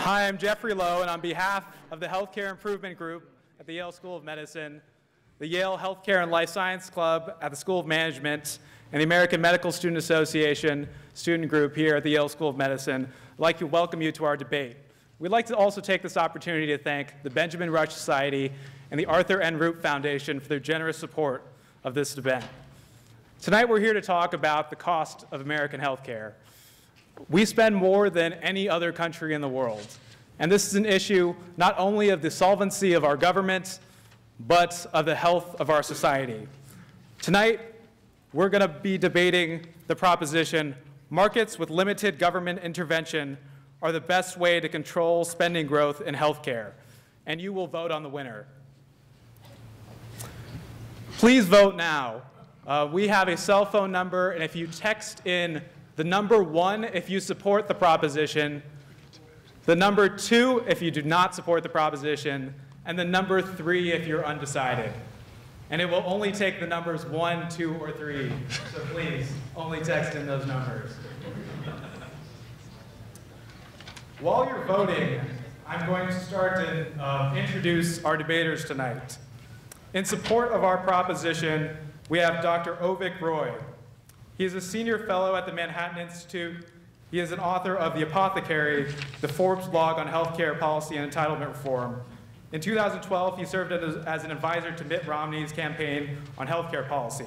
Hi, I'm Jeffrey Lowe, and on behalf of the Healthcare Improvement Group at the Yale School of Medicine, the Yale Healthcare and Life Science Club at the School of Management, and the American Medical Student Association student group here at the Yale School of Medicine, I'd like to welcome you to our debate. We'd like to also take this opportunity to thank the Benjamin Rush Society and the Arthur N. Root Foundation for their generous support of this event. Tonight we're here to talk about the cost of American healthcare. We spend more than any other country in the world, and this is an issue not only of the solvency of our government, but of the health of our society. Tonight, we're going to be debating the proposition, markets with limited government intervention are the best way to control spending growth in healthcare, and you will vote on the winner. Please vote now. We have a cell phone number, and if you text in the number 1 if you support the proposition, the number 2 if you do not support the proposition, and the number 3 if you're undecided. And it will only take the numbers 1, 2, or 3. So please, only text in those numbers. While you're voting, I'm going to start to introduce our debaters tonight. In support of our proposition, we have Dr. Avik Roy. He is a senior fellow at the Manhattan Institute. He is an author of The Apothecary, the Forbes blog on healthcare policy and entitlement reform. In 2012, he served as an advisor to Mitt Romney's campaign on healthcare policy.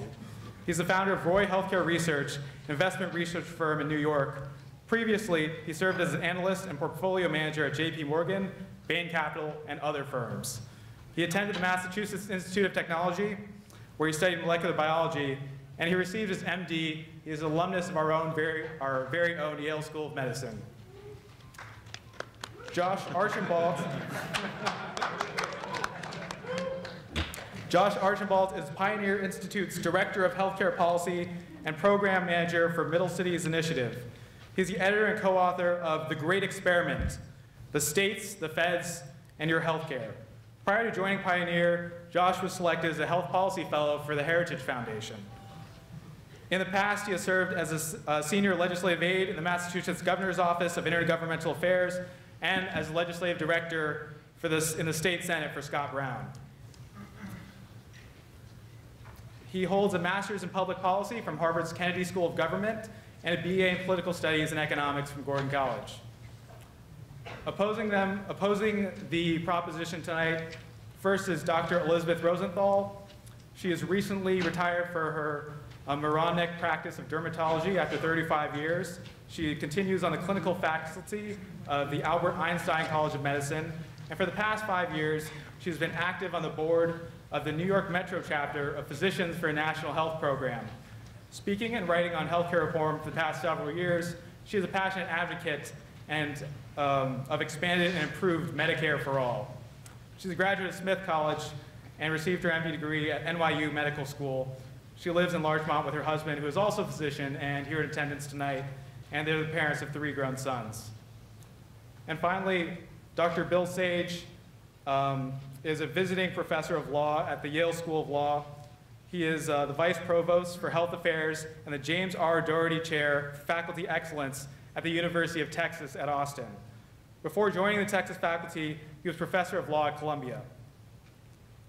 He's the founder of Roy Healthcare Research, an investment research firm in New York. Previously, he served as an analyst and portfolio manager at JP Morgan, Bain Capital, and other firms. He attended the Massachusetts Institute of Technology, where he studied molecular biology, and he received his MD. He is an alumnus of our very own Yale School of Medicine. Josh Archambault. Josh Archibald is Pioneer Institute's Director of Healthcare Policy and Program Manager for Middle Cities Initiative. He's the editor and co-author of The Great Experiment, The States, the Feds, and Your Healthcare. Prior to joining Pioneer, Josh was selected as a Health Policy Fellow for the Heritage Foundation. In the past, he has served as a senior legislative aide in the Massachusetts Governor's Office of Intergovernmental Affairs and as legislative director in the state Senate for Scott Brown. He holds a master's in public policy from Harvard's Kennedy School of Government and a BA in political studies and economics from Gordon College. Opposing the proposition tonight, first is Dr. Elizabeth Rosenthal. She is recently retired for her moronic practice of dermatology after 35 years. She continues on the clinical faculty of the Albert Einstein College of Medicine, and for the past 5 years, she's been active on the board of the New York Metro chapter of Physicians for a National Health Program. Speaking and writing on healthcare reform for the past several years, she is a passionate advocate and of expanded and improved Medicare for all. She's a graduate of Smith College and received her MD degree at NYU Medical School. She lives in Larchmont with her husband, who is also a physician and here in attendance tonight, and they're the parents of 3 grown sons. And finally, Dr. Bill Sage is a visiting professor of law at the Yale School of Law. He is the Vice Provost for Health Affairs and the James R. Doherty Chair for Faculty Excellence at the University of Texas at Austin. Before joining the Texas faculty, he was Professor of Law at Columbia.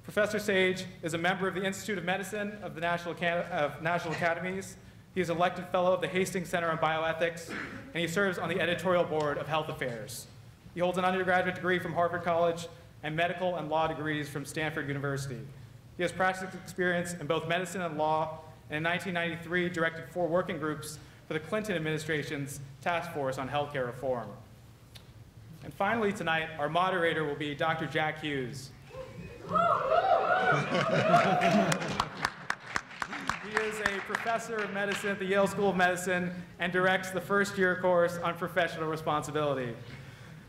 Professor Sage is a member of the Institute of Medicine of the National Academies. He is elected fellow of the Hastings Center on Bioethics, and he serves on the editorial board of Health Affairs. He holds an undergraduate degree from Harvard College and medical and law degrees from Stanford University. He has practice experience in both medicine and law, and in 1993 directed 4 working groups for the Clinton administration's task force on healthcare reform. And finally tonight, our moderator will be Dr. Jack Hughes. He is a professor of medicine at the Yale School of Medicine and directs the first-year course on professional responsibility,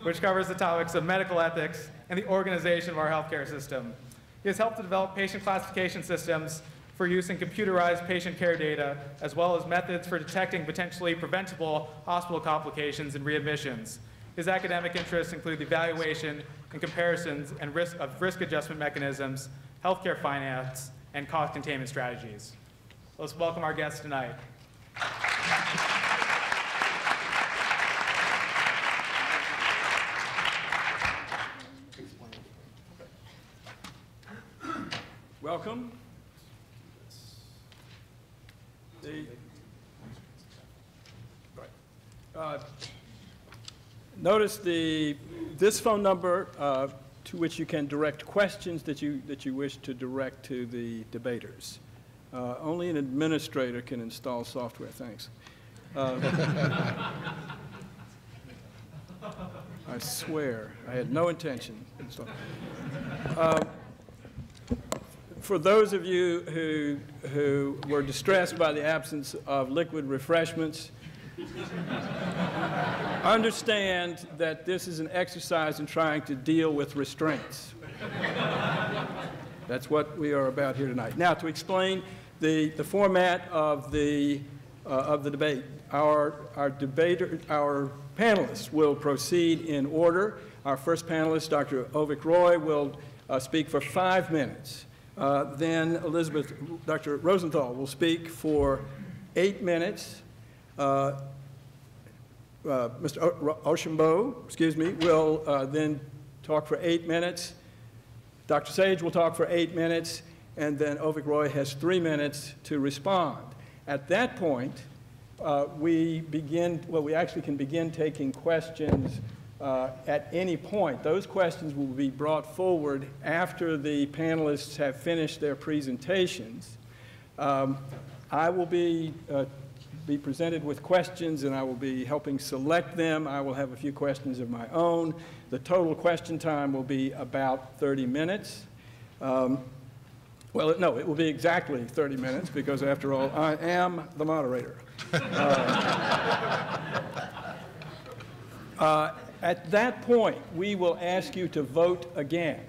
which covers the topics of medical ethics and the organization of our healthcare system. He has helped to develop patient classification systems for use in computerized patient care data, as well as methods for detecting potentially preventable hospital complications and readmissions. His academic interests include the evaluation and comparisons and risk adjustment mechanisms, healthcare finance, and cost containment strategies. Let's welcome our guests tonight. welcome. Notice this phone number to which you can direct questions that you wish to direct to the debaters. Only an administrator can install software. Thanks. I swear, I had no intention. For those of you who were distressed by the absence of liquid refreshments, understand that this is an exercise in trying to deal with restraints. That's what we are about here tonight. Now, to explain the format of the debate, our panelists will proceed in order. Our first panelist, Dr. Avik Roy, will speak for 5 minutes. Then Dr. Rosenthal will speak for 8 minutes. Mr. Archambault, will then talk for 8 minutes. Dr. Sage will talk for 8 minutes, and then Avik Roy has 3 minutes to respond. At that point, we actually can begin taking questions at any point. Those questions will be brought forward after the panelists have finished their presentations. I will be presented with questions, and I will be helping select them. I will have a few questions of my own. The total question time will be about 30 minutes. Well, no, it will be exactly 30 minutes because, after all, I am the moderator. At that point, we will ask you to vote again.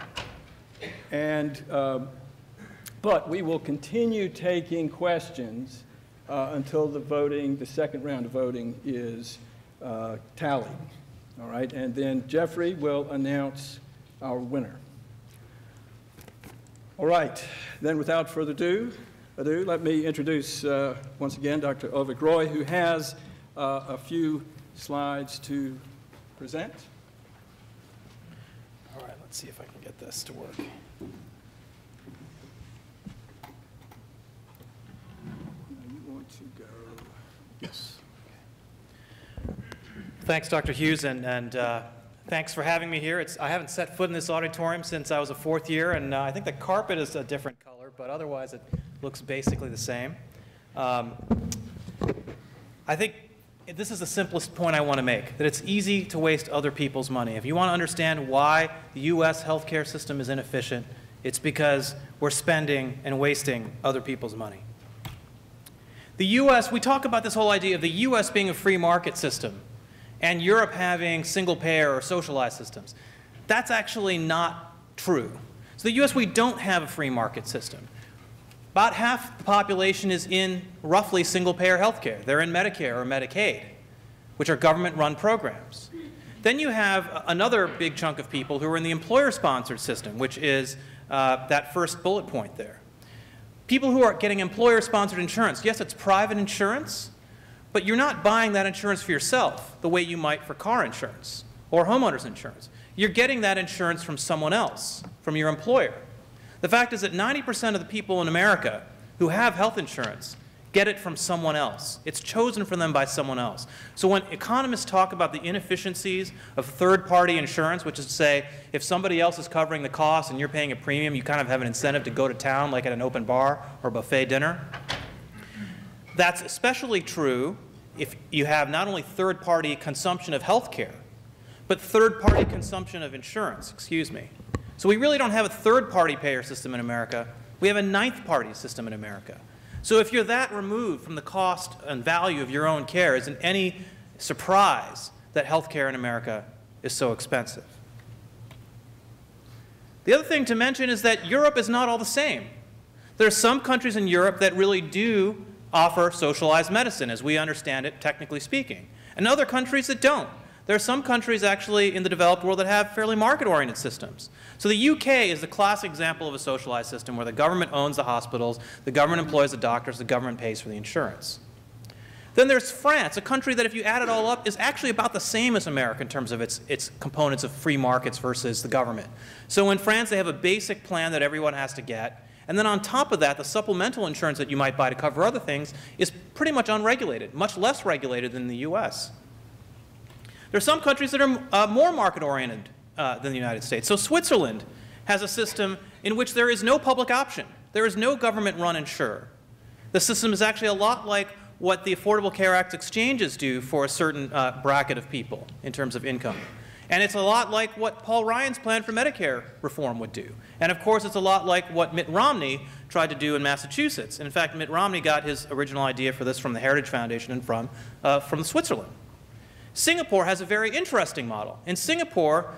But we will continue taking questions until the second round of voting is tallied. All right, and then Jeffrey will announce our winner. All right, then without further ado, let me introduce once again Dr. Avik Roy, who has a few slides to present. All right, let's see if I can get this to work. Yes. Thanks, Dr. Hughes, and thanks for having me here. I haven't set foot in this auditorium since I was a 4th year, and I think the carpet is a different color, but otherwise it looks basically the same. I think this is the simplest point I want to make, that it's easy to waste other people's money. If you want to understand why the U.S. healthcare system is inefficient, it's because we're spending and wasting other people's money. The U.S., we talk about this whole idea of the U.S. being a free market system and Europe having single-payer or socialized systems. That's actually not true. So the U.S., we don't have a free market system. About half the population is in roughly single-payer health care. They're in Medicare or Medicaid, which are government-run programs. Then you have another big chunk of people who are in the employer-sponsored system, which is that first bullet point there. People who are getting employer-sponsored insurance, yes, it's private insurance, but you're not buying that insurance for yourself the way you might for car insurance or homeowners insurance. You're getting that insurance from someone else, from your employer. The fact is that 90% of the people in America who have health insurance get it from someone else. It's chosen for them by someone else. So when economists talk about the inefficiencies of third-party insurance, which is to say, if somebody else is covering the cost and you're paying a premium, you kind of have an incentive to go to town, like at an open bar or buffet dinner. That's especially true if you have not only third-party consumption of health care, but third-party consumption of insurance, So we really don't have a third-party payer system in America. We have a ninth-party system in America. So if you're that removed from the cost and value of your own care, isn't any surprise that health care in America is so expensive. The other thing to mention is that Europe is not all the same. There are some countries in Europe that really do offer socialized medicine, as we understand it, technically speaking, and other countries that don't. There are some countries actually in the developed world that have fairly market-oriented systems. So the UK is the classic example of a socialized system where the government owns the hospitals, the government employs the doctors, the government pays for the insurance. Then there's France, a country that if you add it all up is actually about the same as America in terms of its components of free markets versus the government. So in France they have a basic plan that everyone has to get, And then on top of that, the supplemental insurance that you might buy to cover other things is pretty much unregulated, much less regulated than the US. There are some countries that are more market-oriented than the United States. So Switzerland has a system in which there is no public option. There is no government-run insurer. The system is actually a lot like what the Affordable Care Act exchanges do for a certain bracket of people in terms of income. And it's a lot like what Paul Ryan's plan for Medicare reform would do. And of course, it's a lot like what Mitt Romney tried to do in Massachusetts. And in fact, Mitt Romney got his original idea for this from the Heritage Foundation and from Switzerland. Singapore has a very interesting model. In Singapore,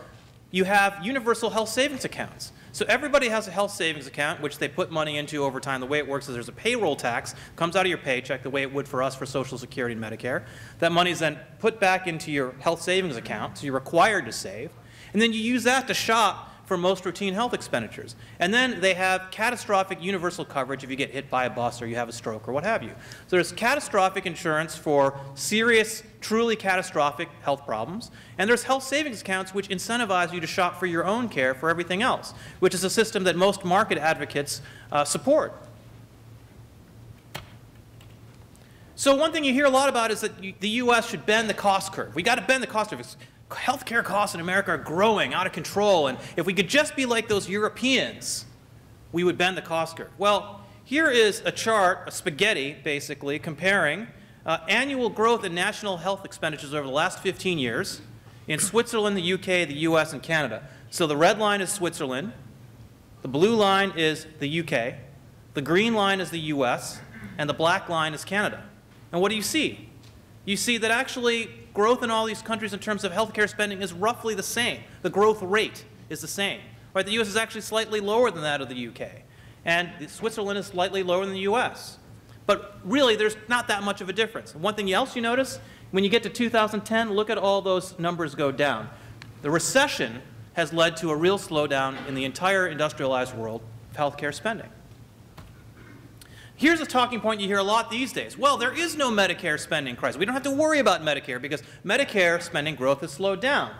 you have universal health savings accounts. So everybody has a health savings account, which they put money into over time. The way it works is there's a payroll tax, comes out of your paycheck, the way it would for us for Social Security and Medicare. That money is then put back into your health savings account, so you're required to save. And then you use that to shop for most routine health expenditures. And then they have catastrophic universal coverage if you get hit by a bus or you have a stroke or what have you. So there's catastrophic insurance for serious, truly catastrophic health problems. And there's health savings accounts which incentivize you to shop for your own care for everything else, which is a system that most market advocates support. So one thing you hear a lot about is that the US should bend the cost curve. We got to bend the cost curve. Healthcare costs in America are growing out of control, and if we could just be like those Europeans, we would bend the cost curve. Well, here is a chart, a spaghetti, basically, comparing annual growth in national health expenditures over the last 15 years in Switzerland, the UK, the US, and Canada. So the red line is Switzerland, the blue line is the UK, the green line is the US, and the black line is Canada. And what do you see? You see that actually growth in all these countries in terms of healthcare spending is roughly the same. The growth rate is the same. Right? The US is actually slightly lower than that of the UK. And Switzerland is slightly lower than the US. But really, there's not that much of a difference. One thing else you notice, when you get to 2010, look at all those numbers go down. The recession has led to a real slowdown in the entire industrialized world of healthcare spending. Here's a talking point you hear a lot these days. Well, there is no Medicare spending crisis. We don't have to worry about Medicare because Medicare spending growth has slowed down.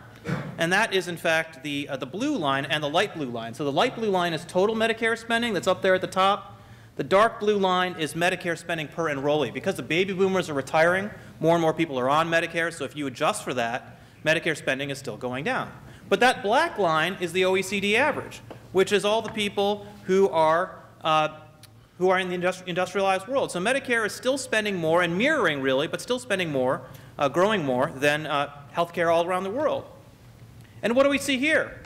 And that is, in fact, the blue line and the light blue line. So the light blue line is total Medicare spending that's up there at the top. The dark blue line is Medicare spending per enrollee. Because the baby boomers are retiring, more and more people are on Medicare. So if you adjust for that, Medicare spending is still going down. But that black line is the OECD average, which is all the people who are in the industrialized world. So Medicare is still spending more and mirroring, really, but still spending more, growing more than healthcare all around the world. And what do we see here?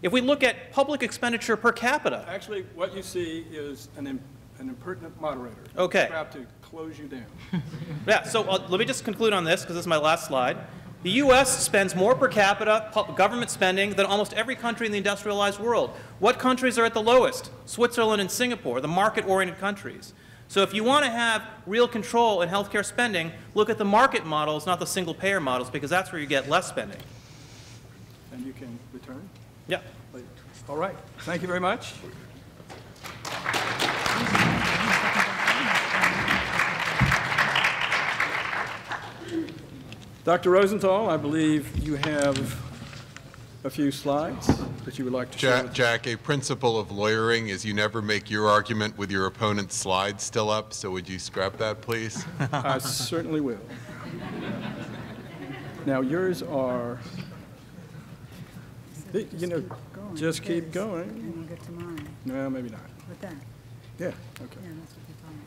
If we look at public expenditure per capita. Actually, what you see is an impertinent moderator. Okay. About to close you down. Yeah, so let me just conclude on this, because this is my last slide. The U.S. spends more per capita government spending than almost every country in the industrialized world. What countries are at the lowest? Switzerland and Singapore, the market-oriented countries. So if you want to have real control in healthcare spending, look at the market models, not the single-payer models, because that's where you get less spending. And you can return? Yeah. All right. Thank you very much. Dr. Rosenthal, I believe you have a few slides that you would like to share. Jack, a principle of lawyering is you never make your argument with your opponent's slides still up, so would you scrap that, please? I certainly will. Now, yours are, you know, just keep going. And we'll get to mine. No, maybe not. With that? Yeah, okay. Yeah, that's what they told me.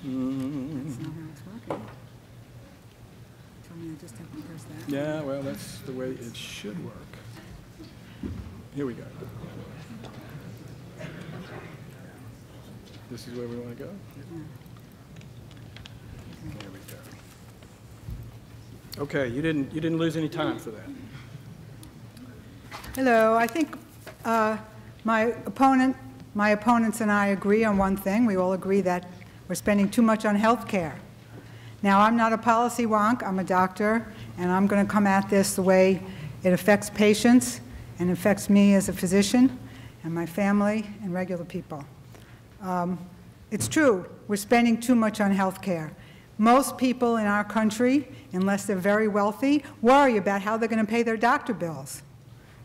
No, that's not how it's working. They told me I just have to press that. Yeah, well, that's the way it should work. Here we go. This is where we want to go? Yeah. There we go. Okay, you didn't lose any time for that. Hello, I think my opponents and I agree on one thing. We all agree that we're spending too much on health care. Now, I'm not a policy wonk. I'm a doctor, and I'm going to come at this the way it affects patients and affects me as a physician and my family and regular people. It's true, we're spending too much on health care. Most people in our country, unless they're very wealthy, worry about how they're going to pay their doctor bills.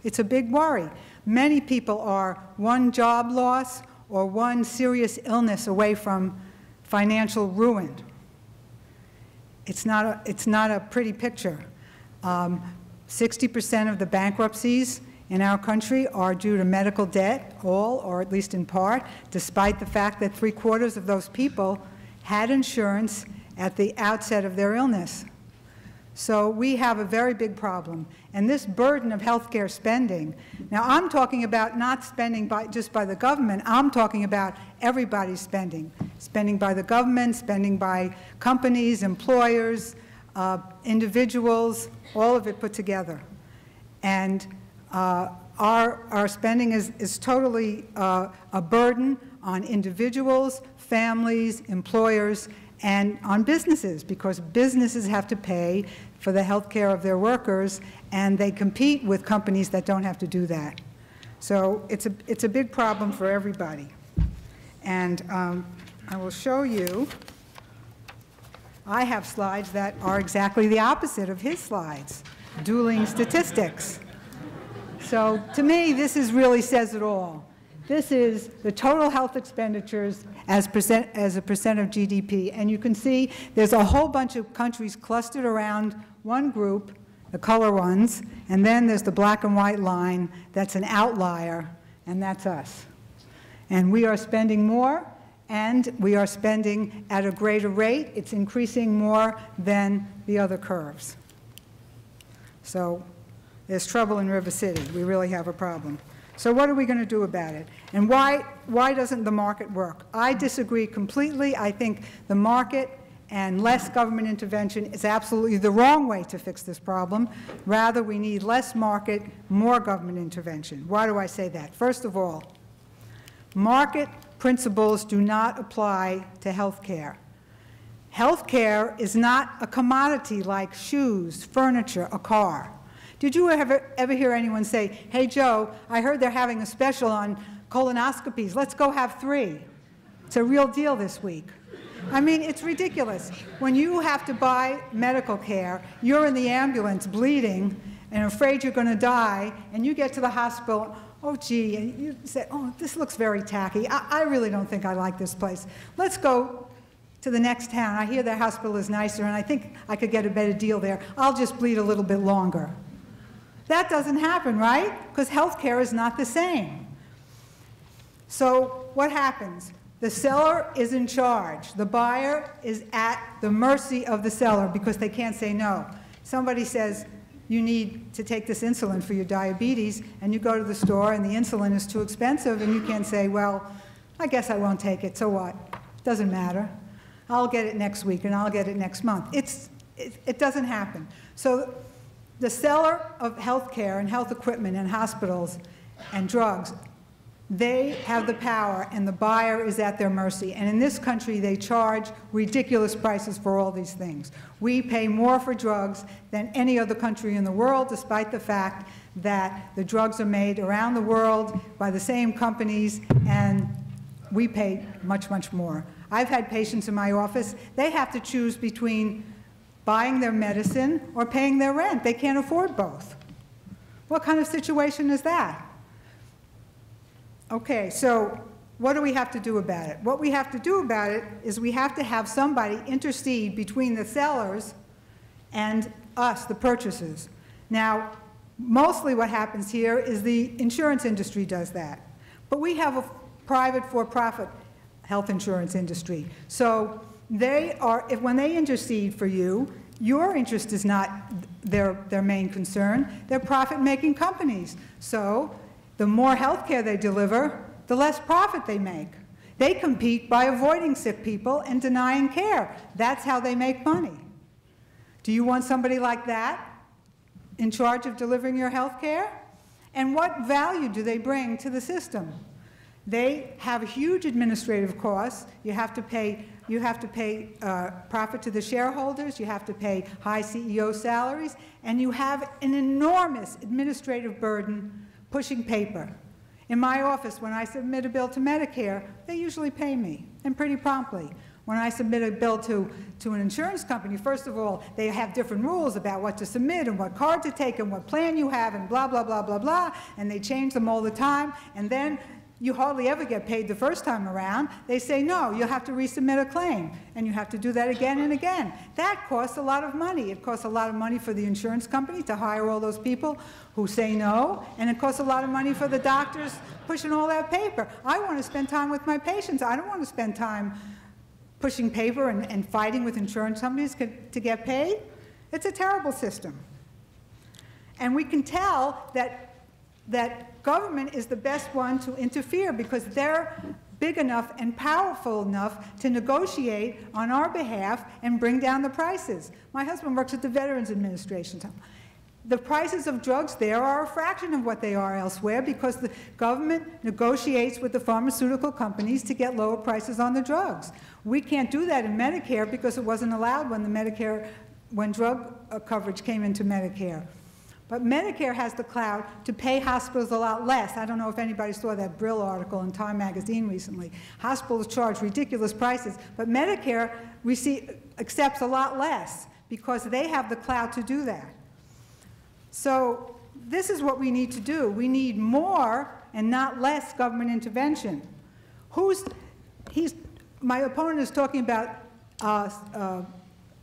It's a big worry. Many people are one job loss or one serious illness away from financial ruin. It's not a pretty picture. 60% of the bankruptcies in our country are due to medical debt, all or at least in part, despite the fact that 3/4 of those people had insurance at the outset of their illness. So we have a very big problem. And this burden of healthcare spending, now I'm talking about not spending just by the government, I'm talking about everybody's spending. Spending by the government, spending by companies, employers, individuals, all of it put together. And our spending is totally a burden on individuals, families, employers, and on businesses, because businesses have to pay for the health care of their workers, and they compete with companies that don't have to do that. So it's a big problem for everybody. And I will show you, I have slides that are exactly the opposite of his slides, dueling statistics. So to me, this really says it all. This is the total health expenditures as a percent of GDP. And you can see there's a whole bunch of countries clustered around one group, the color ones, and then there's the black and white line that's an outlier, and that's us. And we are spending more, and we are spending at a greater rate. It's increasing more than the other curves. So there's trouble in River City. We really have a problem. So what are we going to do about it? And why doesn't the market work? I disagree completely. I think the market and less government intervention is absolutely the wrong way to fix this problem. Rather, we need less market, more government intervention. Why do I say that? First of all, market principles do not apply to health care. Health care is not a commodity like shoes, furniture, a car. Did you ever hear anyone say, hey, Joe, I heard they're having a special on colonoscopies. Let's go have 3. It's a real deal this week. I mean, it's ridiculous. When you have to buy medical care, you're in the ambulance bleeding and afraid you're going to die, and you get to the hospital, oh, gee, and you say, oh, this looks very tacky. I really don't think I like this place. Let's go to the next town. I hear their hospital is nicer, and I think I could get a better deal there. I'll just bleed a little bit longer. That doesn't happen, right? Because health care is not the same. So what happens? The seller is in charge. The buyer is at the mercy of the seller because they can't say no. Somebody says, you need to take this insulin for your diabetes, and you go to the store and the insulin is too expensive, and you can't say, well, I guess I won't take it, so what? Doesn't matter. I'll get it next week and I'll get it next month. It doesn't happen. So the seller of health care and health equipment and hospitals and drugs, they have the power, and the buyer is at their mercy. And in this country, they charge ridiculous prices for all these things. We pay more for drugs than any other country in the world, despite the fact that the drugs are made around the world by the same companies, and we pay much, much more. I've had patients in my office, they have to choose between buying their medicine or paying their rent. They can't afford both. What kind of situation is that? Okay, so what do we have to do about it? What we have to do about it is we have to have somebody intercede between the sellers and us, the purchasers. Now, mostly what happens here is the insurance industry does that. But we have a private for-profit health insurance industry. So they are, when they intercede for you, your interest is not their main concern. They're profit-making companies. So the more health care they deliver, the less profit they make. They compete by avoiding sick people and denying care. That's how they make money. Do you want somebody like that in charge of delivering your health care? And what value do they bring to the system? They have huge administrative costs. You have to pay profit to the shareholders. You have to pay high CEO salaries. And you have an enormous administrative burden pushing paper. In my office, when I submit a bill to Medicare, they usually pay me, and pretty promptly. When I submit a bill to an insurance company, first of all, they have different rules about what to submit and what card to take and what plan you have and blah, blah, blah, blah, blah, and they change them all the time. And then you hardly ever get paid the first time around. They say, no, you'll have to resubmit a claim, and you have to do that again and again. That costs a lot of money. It costs a lot of money for the insurance company to hire all those people who say no, and it costs a lot of money for the doctors pushing all that paper. I want to spend time with my patients. I don't want to spend time pushing paper and fighting with insurance companies to get paid. It's a terrible system. And we can tell that government is the best one to interfere because they're big enough and powerful enough to negotiate on our behalf and bring down the prices. My husband works at the Veterans Administration. The prices of drugs there are a fraction of what they are elsewhere because the government negotiates with the pharmaceutical companies to get lower prices on the drugs. We can't do that in Medicare because it wasn't allowed when drug coverage came into Medicare. But Medicare has the clout to pay hospitals a lot less. I don't know if anybody saw that Brill article in Time magazine recently. Hospitals charge ridiculous prices, but Medicare accepts a lot less because they have the clout to do that. So this is what we need to do. We need more and not less government intervention. My opponent is talking about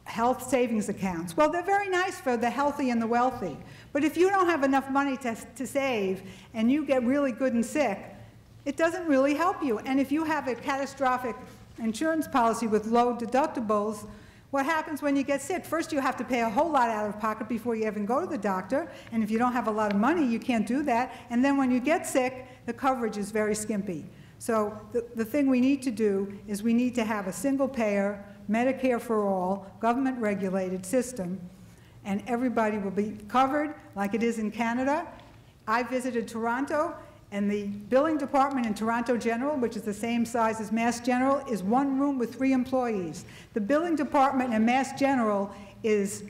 health savings accounts. Well, they're very nice for the healthy and the wealthy. But if you don't have enough money to save and you get really good and sick, it doesn't really help you. And if you have a catastrophic insurance policy with low deductibles, what happens when you get sick? First, you have to pay a whole lot out of pocket before you even go to the doctor. And if you don't have a lot of money, you can't do that. And then when you get sick, the coverage is very skimpy. So the thing we need to do is we need to have a single-payer, Medicare for all, government-regulated system, and everybody will be covered like it is in Canada. I visited Toronto, and the billing department in Toronto General, which is the same size as Mass General, is one room with 3 employees. The billing department in Mass General is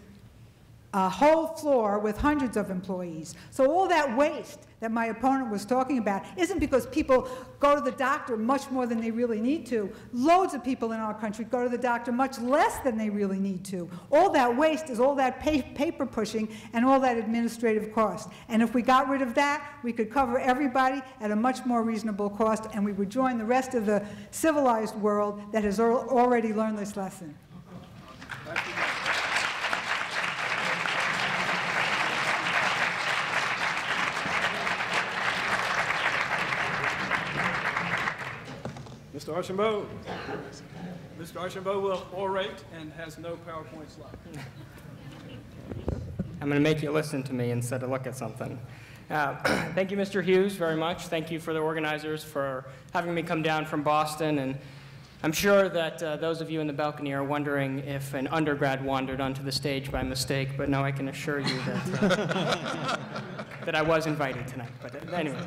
a whole floor with hundreds of employees. So all that waste that my opponent was talking about isn't because people go to the doctor much more than they really need to. Loads of people in our country go to the doctor much less than they really need to. All that waste is all that paper pushing and all that administrative cost. And if we got rid of that, we could cover everybody at a much more reasonable cost, and we would join the rest of the civilized world that has already learned this lesson. Mr. Archambault. Mr. Archambault will orate and has no PowerPoint slide. I'm going to make you listen to me instead of look at something. Thank you, Mr. Hughes, very much. Thank you for the organizers for having me come down from Boston. And I'm sure that those of you in the balcony are wondering if an undergrad wandered onto the stage by mistake, but no, I can assure you that, that I was invited tonight. But anyway,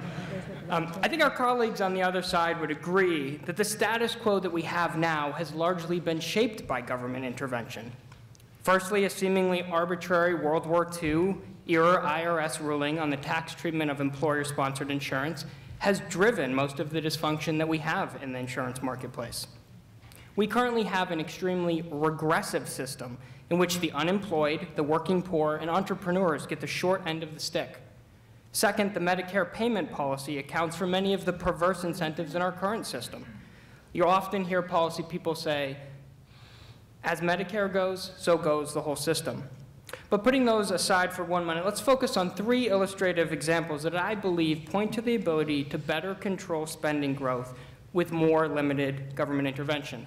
I think our colleagues on the other side would agree that the status quo that we have now has largely been shaped by government intervention. Firstly, a seemingly arbitrary World War II era IRS ruling on the tax treatment of employer-sponsored insurance has driven most of the dysfunction that we have in the insurance marketplace. We currently have an extremely regressive system in which the unemployed, the working poor, and entrepreneurs get the short end of the stick. Second, the Medicare payment policy accounts for many of the perverse incentives in our current system. You often hear policy people say, as Medicare goes, so goes the whole system. But putting those aside for 1 minute, let's focus on 3 illustrative examples that I believe point to the ability to better control spending growth with more limited government intervention.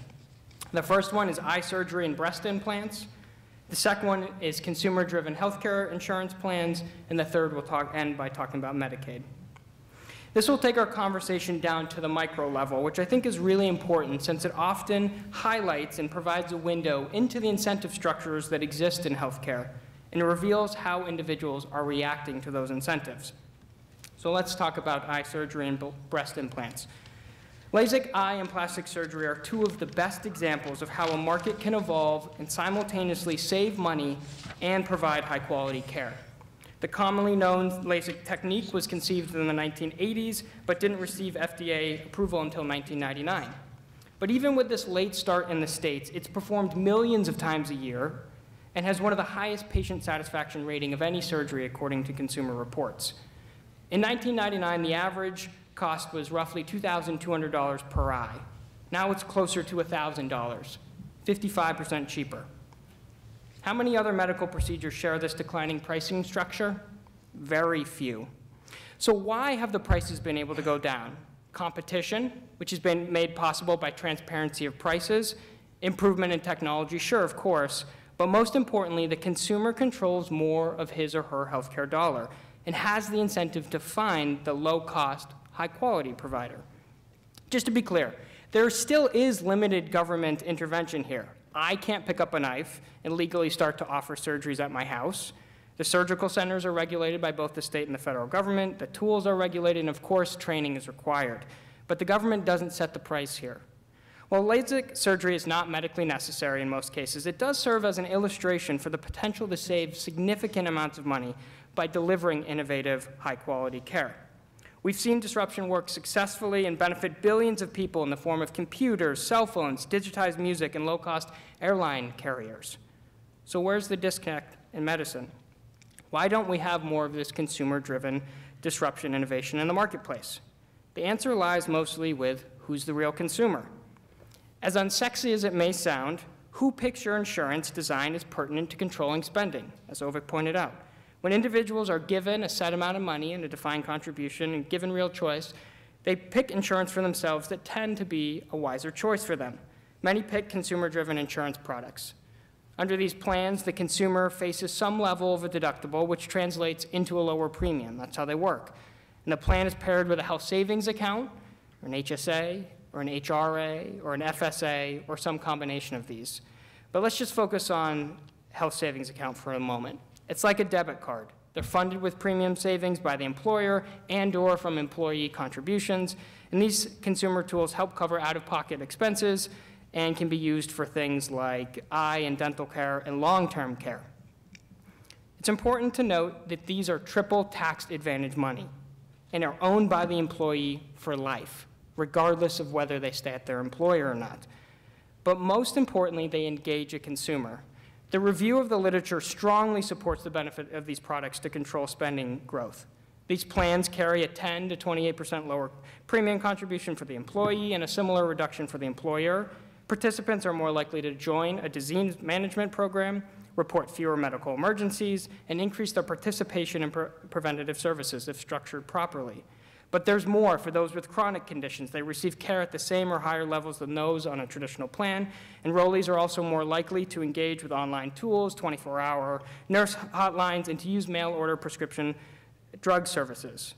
The first one is eye surgery and breast implants. The second one is consumer-driven healthcare insurance plans. And the third we'll end by talking about Medicaid. This will take our conversation down to the micro level, which I think is really important since it often highlights and provides a window into the incentive structures that exist in healthcare, and it reveals how individuals are reacting to those incentives. So let's talk about eye surgery and breast implants. LASIK eye and plastic surgery are 2 of the best examples of how a market can evolve and simultaneously save money and provide high-quality care. The commonly known LASIK technique was conceived in the 1980s, but didn't receive FDA approval until 1999. But even with this late start in the States, it's performed millions of times a year and has one of the highest patient satisfaction rating of any surgery according to Consumer Reports. In 1999, the average cost was roughly $2,200 per eye. Now it's closer to $1,000, 55% cheaper. How many other medical procedures share this declining pricing structure? Very few. So why have the prices been able to go down? Competition, which has been made possible by transparency of prices, improvement in technology, sure, of course, but most importantly, the consumer controls more of his or her healthcare dollar and has the incentive to find the low-cost, high-quality provider. Just to be clear, there still is limited government intervention here. I can't pick up a knife and legally start to offer surgeries at my house. The surgical centers are regulated by both the state and the federal government. The tools are regulated, and of course, training is required. But the government doesn't set the price here. While LASIK surgery is not medically necessary in most cases, it does serve as an illustration for the potential to save significant amounts of money by delivering innovative, high-quality care. We've seen disruption work successfully and benefit billions of people in the form of computers, cell phones, digitized music, and low-cost airline carriers. So where's the disconnect in medicine? Why don't we have more of this consumer-driven disruption innovation in the marketplace? The answer lies mostly with who's the real consumer. As unsexy as it may sound, who picks your insurance design is pertinent to controlling spending, as Avik pointed out. When individuals are given a set amount of money and a defined contribution and given real choice, they pick insurance for themselves that tend to be a wiser choice for them. Many pick consumer-driven insurance products. Under these plans, the consumer faces some level of a deductible, which translates into a lower premium. That's how they work. And the plan is paired with a health savings account, or an HSA, or an HRA, or an FSA, or some combination of these. But let's just focus on health savings account for a moment. It's like a debit card. They're funded with premium savings by the employer and/or from employee contributions. And these consumer tools help cover out-of-pocket expenses and can be used for things like eye and dental care and long-term care. It's important to note that these are triple tax advantage money and are owned by the employee for life, regardless of whether they stay at their employer or not. But most importantly, they engage a consumer. The review of the literature strongly supports the benefit of these products to control spending growth. These plans carry a 10 to 28% lower premium contribution for the employee and a similar reduction for the employer. Participants are more likely to join a disease management program, report fewer medical emergencies, and increase their participation in preventative services if structured properly. But there's more for those with chronic conditions. They receive care at the same or higher levels than those on a traditional plan. Enrollees are also more likely to engage with online tools, 24-hour nurse hotlines, and to use mail-order prescription drug services.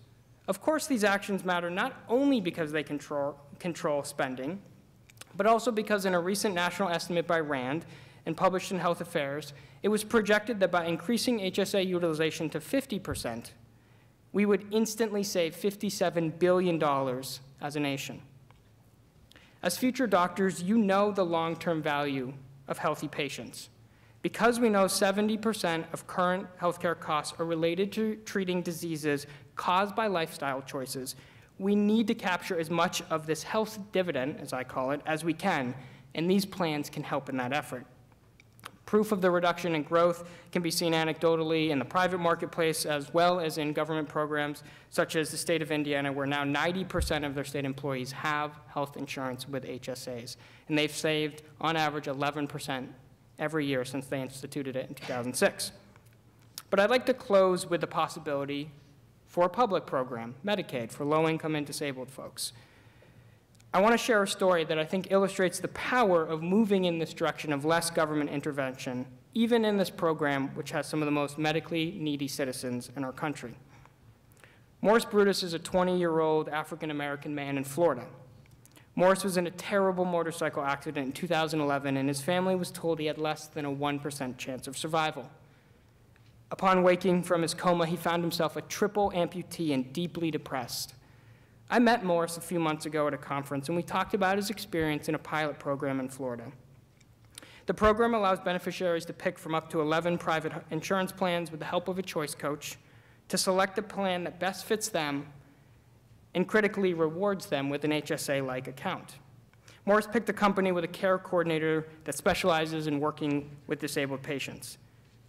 Of course, these actions matter not only because they control spending, but also because in a recent national estimate by RAND and published in Health Affairs, it was projected that by increasing HSA utilization to 50%, we would instantly save $57 billion as a nation. As future doctors, you know the long-term value of healthy patients. Because we know 70% of current healthcare costs are related to treating diseases caused by lifestyle choices, we need to capture as much of this health dividend, as I call it, as we can, and these plans can help in that effort. Proof of the reduction in growth can be seen anecdotally in the private marketplace as well as in government programs such as the state of Indiana, where now 90% of their state employees have health insurance with HSAs. And they've saved, on average, 11% every year since they instituted it in 2006. But I'd like to close with the possibility for a public program, Medicaid, for low-income and disabled folks. I want to share a story that I think illustrates the power of moving in this direction of less government intervention, even in this program, which has some of the most medically needy citizens in our country. Morris Brutus is a 20-year-old African-American man in Florida. Morris was in a terrible motorcycle accident in 2011, and his family was told he had less than a 1% chance of survival. Upon waking from his coma, he found himself a triple amputee and deeply depressed. I met Morris a few months ago at a conference, and we talked about his experience in a pilot program in Florida. The program allows beneficiaries to pick from up to 11 private insurance plans with the help of a choice coach to select a plan that best fits them and critically rewards them with an HSA-like account. Morris picked a company with a care coordinator that specializes in working with disabled patients.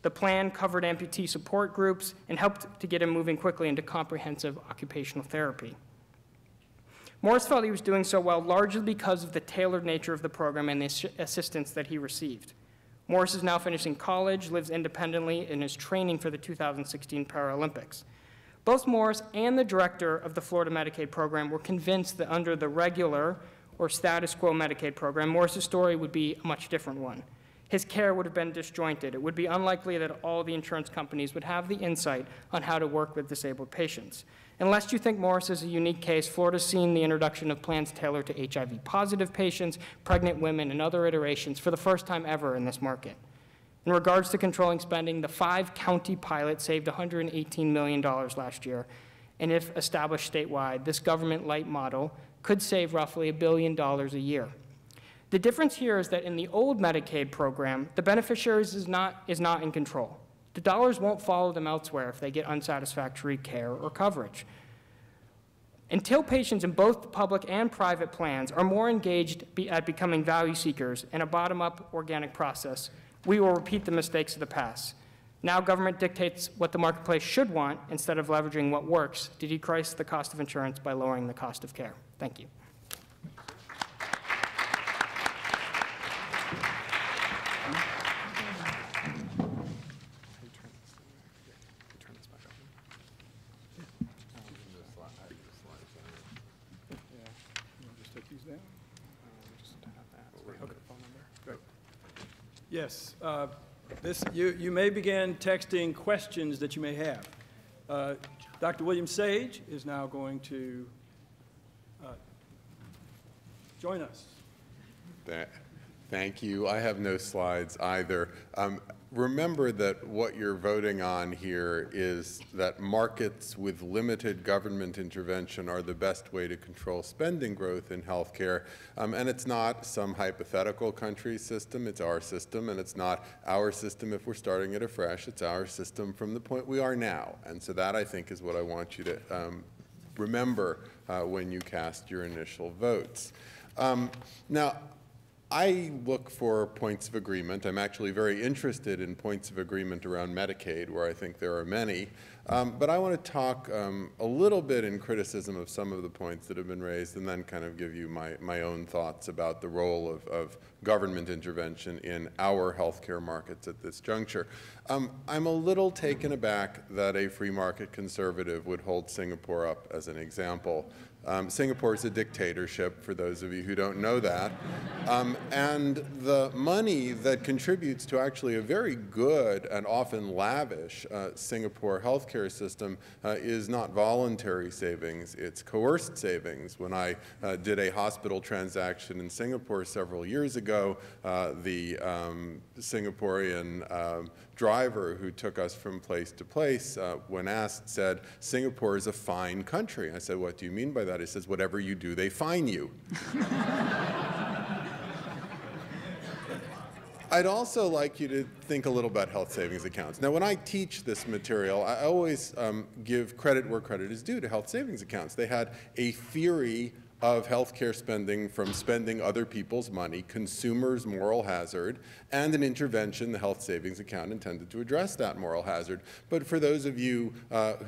The plan covered amputee support groups and helped to get him moving quickly into comprehensive occupational therapy. Morris felt he was doing so well largely because of the tailored nature of the program and the assistance that he received. Morris is now finishing college, lives independently, and is training for the 2016 Paralympics. Both Morris and the director of the Florida Medicaid program were convinced that under the regular or status quo Medicaid program, Morris's story would be a much different one. His care would have been disjointed. It would be unlikely that all the insurance companies would have the insight on how to work with disabled patients. Unless you think Morris is a unique case, Florida's seen the introduction of plans tailored to HIV-positive patients, pregnant women, and other iterations for the first time ever in this market. In regards to controlling spending, the 5-county pilot saved $118 million last year, and if established statewide, this government-light model could save roughly $1 billion a year. The difference here is that in the old Medicaid program, the beneficiaries is not in control. The dollars won't follow them elsewhere if they get unsatisfactory care or coverage. Until patients in both public and private plans are more engaged at becoming value seekers in a bottom-up organic process, we will repeat the mistakes of the past. Now government dictates what the marketplace should want instead of leveraging what works to decrease the cost of insurance by lowering the cost of care. Thank you. Yes, you may begin texting questions that you may have. Dr. William Sage is now going to join us. Thank you. I have no slides either. Remember that what you're voting on here is that markets with limited government intervention are the best way to control spending growth in healthcare. And it's not some hypothetical country's system, it's our system, and it's not our system if we're starting it afresh, it's our system from the point we are now. And so that, I think, is what I want you to remember when you cast your initial votes. Now, I look for points of agreement. I'm actually very interested in points of agreement around Medicaid, where I think there are many. But I want to talk a little bit in criticism of some of the points that have been raised, and then kind of give you my own thoughts about the role of government intervention in our healthcare markets at this juncture. I'm a little taken aback that a free market conservative would hold Singapore up as an example. Singapore is a dictatorship, for those of you who don't know that. And the money that contributes to actually a very good and often lavish Singapore healthcare system is not voluntary savings, it's coerced savings. When I did a hospital transaction in Singapore several years ago, the Singaporean driver who took us from place to place, when asked, said, "Singapore is a fine country." I said, "What do you mean by that?" He says, "Whatever you do, they fine you." I'd also like you to think a little about health savings accounts. Now, when I teach this material, I always give credit where credit is due to health savings accounts. They had a theory of healthcare spending from spending other people's money, consumers' moral hazard, and an intervention, the health savings account, intended to address that moral hazard. But for those of you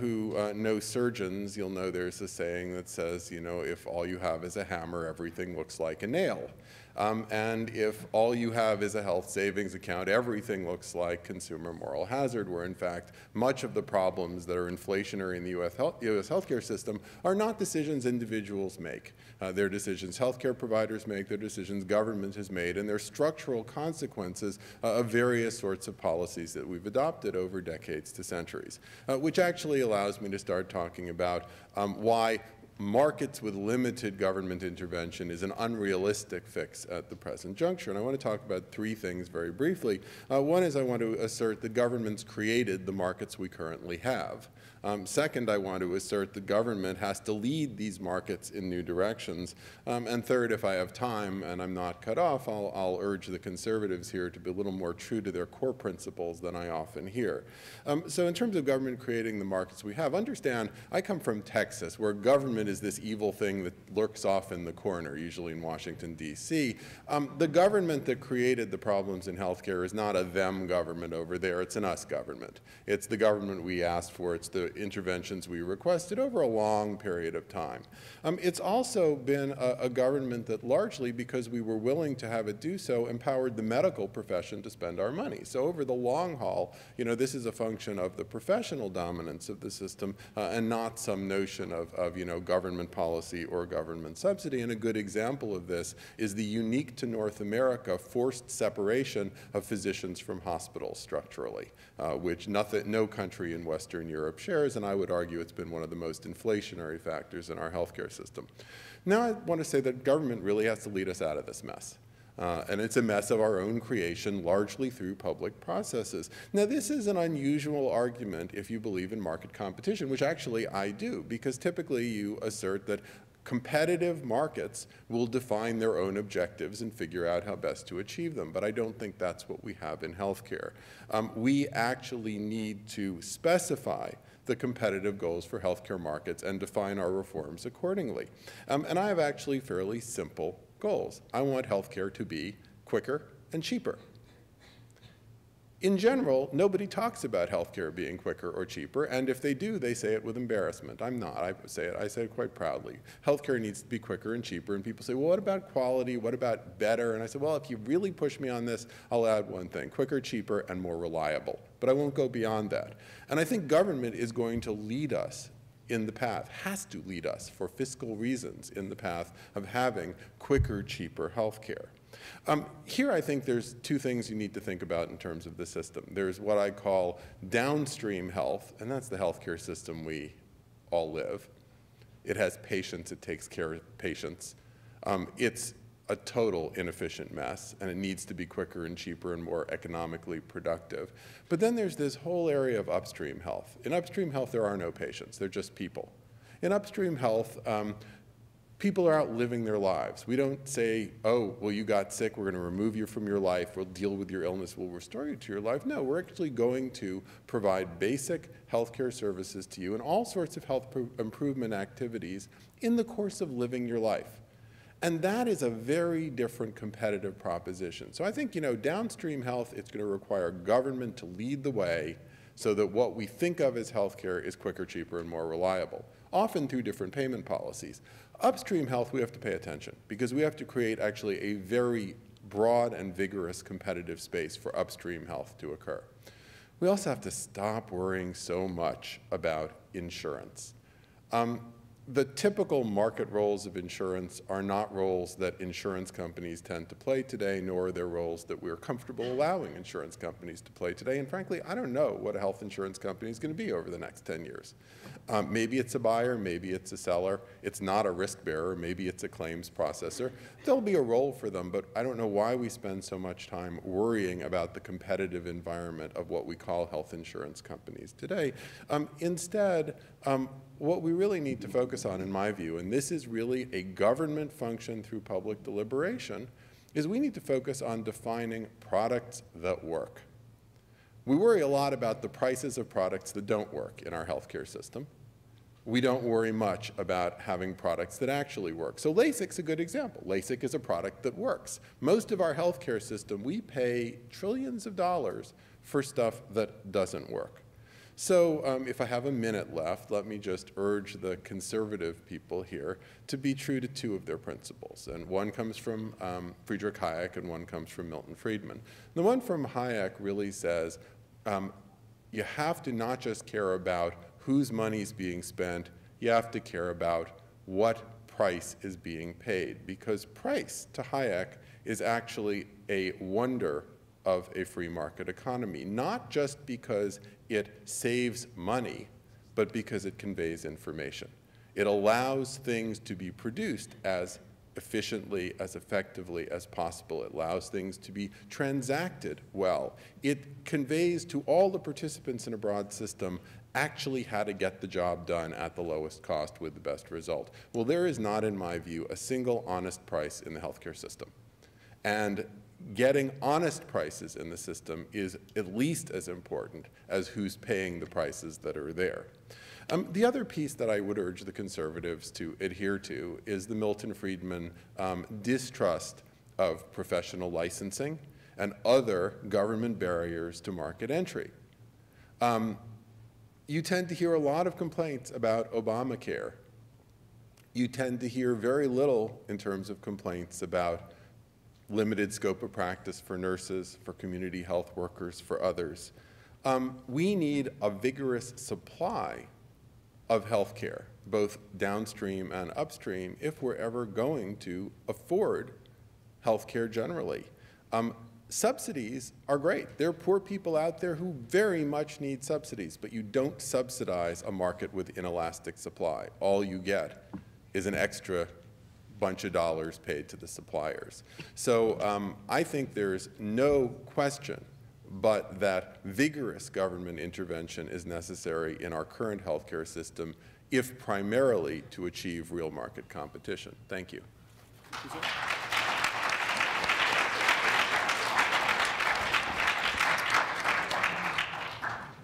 who know surgeons, you'll know there's a saying that says, you know, if all you have is a hammer, everything looks like a nail. And if all you have is a health savings account, everything looks like consumer moral hazard, where in fact much of the problems that are inflationary in the US healthcare system are not decisions individuals make. They're decisions healthcare providers make, they're decisions government has made, and they're structural consequences of various sorts of policies that we've adopted over decades to centuries, which actually allows me to start talking about why markets with limited government intervention is an unrealistic fix at the present juncture. And I want to talk about three things very briefly. One is I want to assert that governments created the markets we currently have. Second, I want to assert that government has to lead these markets in new directions. And third, if I have time and I'm not cut off, I'll urge the conservatives here to be a little more true to their core principles than I often hear. So in terms of government creating the markets we have, understand I come from Texas, where government is this evil thing that lurks off in the corner, usually in Washington, D.C. The government that created the problems in healthcare is not a them government over there, it's an us government. It's the government we asked for, it's the interventions we requested over a long period of time. It's also been a government that largely, because we were willing to have it do so, empowered the medical profession to spend our money. So over the long haul, you know, this is a function of the professional dominance of the system and not some notion of you know, government policy or government subsidy. And a good example of this is the unique to North America forced separation of physicians from hospitals structurally, which no country in Western Europe shares, and I would argue it's been one of the most inflationary factors in our healthcare system. Now I want to say that government really has to lead us out of this mess. And it's a mess of our own creation, largely through public processes. Now, this is an unusual argument if you believe in market competition, which actually I do, because typically you assert that competitive markets will define their own objectives and figure out how best to achieve them. But I don't think that's what we have in healthcare. We actually need to specify the competitive goals for healthcare markets and define our reforms accordingly. And I have actually fairly simple goals. I want healthcare to be quicker and cheaper. In general, nobody talks about healthcare being quicker or cheaper, and if they do, they say it with embarrassment. I'm not. I say it quite proudly. Healthcare needs to be quicker and cheaper, and people say, well, what about quality? What about better? And I say, well, if you really push me on this, I'll add one thing: quicker, cheaper, and more reliable. But I won't go beyond that. And I think government is going to lead us in the path, has to lead us for fiscal reasons in the path of having quicker, cheaper healthcare. Here I think there's two things you need to think about in terms of the system. There's what I call downstream health, and that's the healthcare system we all live. It has patients, it takes care of patients. It's a total inefficient mess, and it needs to be quicker and cheaper and more economically productive. But then there's this whole area of upstream health. In upstream health, there are no patients, they're just people. In upstream health, people are out living their lives. We don't say, oh, well, you got sick, we're going to remove you from your life, we'll deal with your illness, we'll restore you to your life. No, we're actually going to provide basic healthcare services to you and all sorts of health improvement activities in the course of living your life. And that is a very different competitive proposition. So I think, you know, downstream health, it's going to require government to lead the way so that what we think of as healthcare is quicker, cheaper, and more reliable, often through different payment policies. Upstream health, we have to pay attention because we have to create actually a very broad and vigorous competitive space for upstream health to occur. We also have to stop worrying so much about insurance. The typical market roles of insurance are not roles that insurance companies tend to play today, nor are they roles that we're comfortable allowing insurance companies to play today. And frankly, I don't know what a health insurance company is going to be over the next 10 years. Maybe it's a buyer, maybe it's a seller. It's not a risk bearer, maybe it's a claims processor. There'll be a role for them, but I don't know why we spend so much time worrying about the competitive environment of what we call health insurance companies today. Instead, what we really need to focus on, in my view, and this is really a government function through public deliberation, is we need to focus on defining products that work. We worry a lot about the prices of products that don't work in our healthcare system. We don't worry much about having products that actually work. So LASIK's a good example. LASIK is a product that works. Most of our healthcare system, we pay trillions of dollars for stuff that doesn't work. So if I have a minute left, let me just urge the conservative people here to be true to two of their principles. And one comes from Friedrich Hayek and one comes from Milton Friedman. The one from Hayek really says you have to not just care about whose money is being spent, you have to care about what price is being paid. Because price, to Hayek, is actually a wonder of a free market economy, not just because it saves money, but because it conveys information. It allows things to be produced as efficiently, as effectively as possible. It allows things to be transacted well. It conveys to all the participants in a broad system actually how to get the job done at the lowest cost with the best result. Well, there is not, in my view, a single honest price in the healthcare system. And getting honest prices in the system is at least as important as who's paying the prices that are there. The other piece that I would urge the conservatives to adhere to is the Milton Friedman distrust of professional licensing and other government barriers to market entry. You tend to hear a lot of complaints about Obamacare. You tend to hear very little in terms of complaints about limited scope of practice for nurses, for community health workers, for others. We need a vigorous supply of health care, both downstream and upstream, if we're ever going to afford health care generally. Subsidies are great. There are poor people out there who very much need subsidies, but you don't subsidize a market with inelastic supply. All you get is an extra bunch of dollars paid to the suppliers. So I think there's no question but that vigorous government intervention is necessary in our current healthcare system, if primarily to achieve real market competition. Thank you.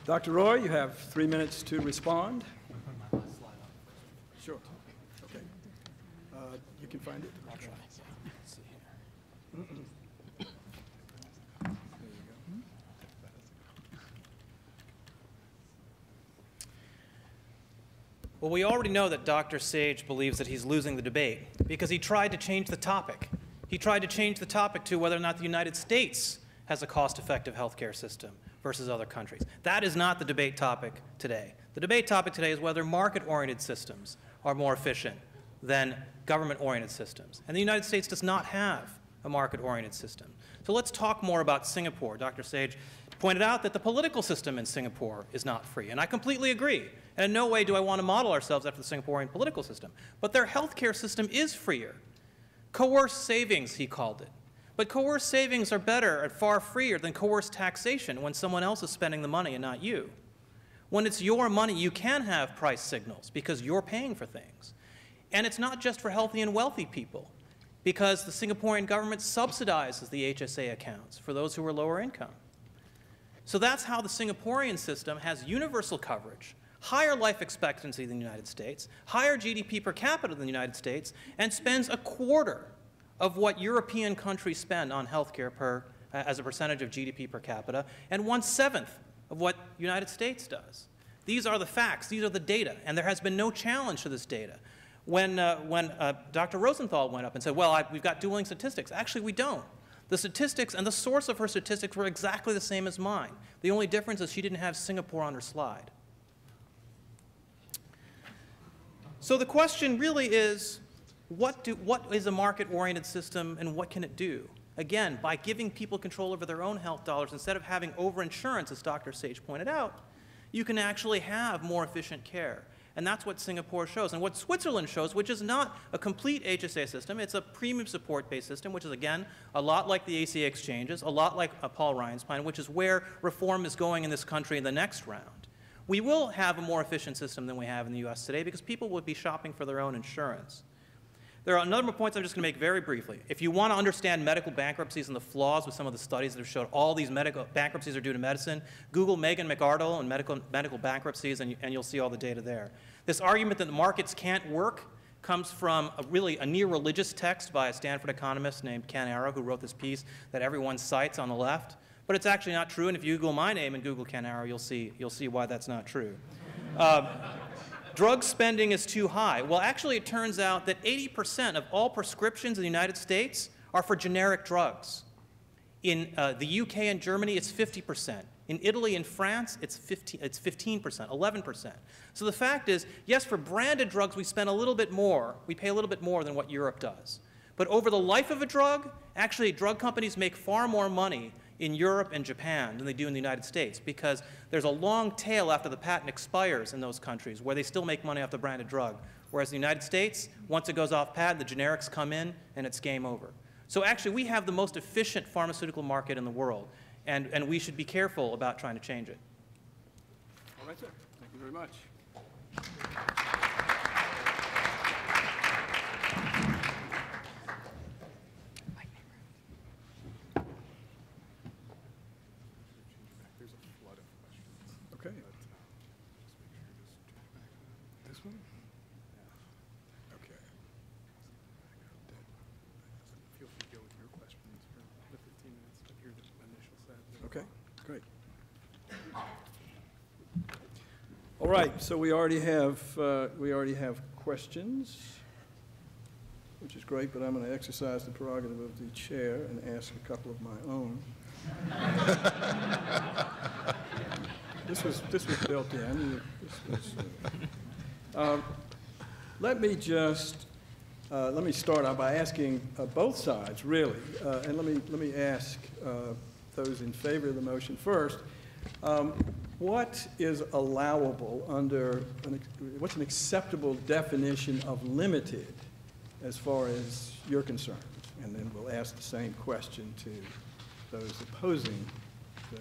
Dr. Roy, you have 3 minutes to respond. Sure. Okay. You can find it. I'll try. Let's see here. Well, we already know that Dr. Sage believes that he's losing the debate because he tried to change the topic. He tried to change the topic to whether or not the United States has a cost-effective healthcare system versus other countries. That is not the debate topic today. The debate topic today is whether market-oriented systems are more efficient than government-oriented systems. And the United States does not have a market-oriented system. So let's talk more about Singapore. Dr. Sage pointed out that the political system in Singapore is not free, and I completely agree. And in no way do I want to model ourselves after the Singaporean political system. But their healthcare system is freer. Coerced savings, he called it. But coerced savings are better and far freer than coerced taxation when someone else is spending the money and not you. When it's your money, you can have price signals because you're paying for things. And it's not just for healthy and wealthy people, because the Singaporean government subsidizes the HSA accounts for those who are lower income. So that's how the Singaporean system has universal coverage, higher life expectancy than the United States, higher GDP per capita than the United States, and spends a quarter of what European countries spend on healthcare as a percentage of GDP per capita, and 1/7 of what the United States does. These are the facts. These are the data. And there has been no challenge to this data. When Dr. Rosenthal went up and said, well, we've got dueling statistics. Actually, we don't. The statistics and the source of her statistics were exactly the same as mine. The only difference is she didn't have Singapore on her slide. So the question really is, what is a market-oriented system and what can it do? Again, by giving people control over their own health dollars, instead of having overinsurance, as Dr. Sage pointed out, you can actually have more efficient care. And that's what Singapore shows. And what Switzerland shows, which is not a complete HSA system, it's a premium support-based system, which is, again, a lot like the ACA exchanges, a lot like Paul Ryan's plan, which is where reform is going in this country in the next round. We will have a more efficient system than we have in the US today because people would be shopping for their own insurance. There are a number of points I'm just going to make very briefly. If you want to understand medical bankruptcies and the flaws with some of the studies that have showed all these medical bankruptcies are due to medicine, Google Megan McArdle and medical bankruptcies, and you'll see all the data there. This argument that the markets can't work comes from really a near-religious text by a Stanford economist named Ken Arrow, who wrote this piece that everyone cites on the left. But it's actually not true, and if you Google my name and Google Ken Arrow, you'll see why that's not true. Drug spending is too high. Well, actually, it turns out that 80% of all prescriptions in the United States are for generic drugs. In the UK and Germany, it's 50%. In Italy and France, it's 15%, 11%. So the fact is, yes, for branded drugs, we spend a little bit more. We pay a little bit more than what Europe does. But over the life of a drug, actually, drug companies make far more money in Europe and Japan than they do in the United States, because there's a long tail after the patent expires in those countries where they still make money off the branded drug. Whereas in the United States, once it goes off patent, the generics come in and it's game over. So actually, we have the most efficient pharmaceutical market in the world, and we should be careful about trying to change it. All right, sir. Thank you very much. Okay. one? Okay. Feel free to go with your questions for the 15 minutes, but hear the initial set. Okay, great. All right, so we already have questions, which is great, but I'm going to exercise the prerogative of the chair and ask a couple of my own. This was built in. Let me start out by asking both sides, really, and let me ask those in favor of the motion first. What is allowable under, what's an acceptable definition of limited as far as you're concerned? And then we'll ask the same question to those opposing the